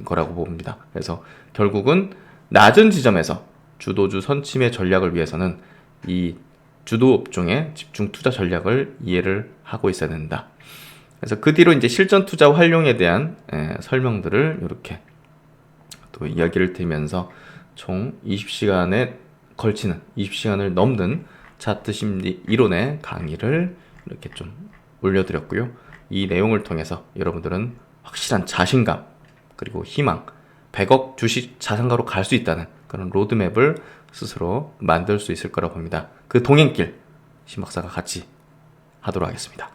거라고 봅니다. 그래서 결국은 낮은 지점에서 주도주 선침의 전략을 위해서는 이 주도 업종의 집중 투자 전략을 이해를 하고 있어야 된다. 그래서 그 뒤로 이제 실전 투자 활용에 대한 설명들을 이렇게 또 이야기를 드리면서 총 20시간에 걸치는 20시간을 넘는 차트 심리 이론의 강의를 이렇게 좀 올려드렸고요. 이 내용을 통해서 여러분들은 확실한 자신감 그리고 희망, 100억 주식 자산가로 갈 수 있다는 그런 로드맵을 스스로 만들 수 있을 거라고 봅니다. 그 동행길 신 박사가 같이 하도록 하겠습니다.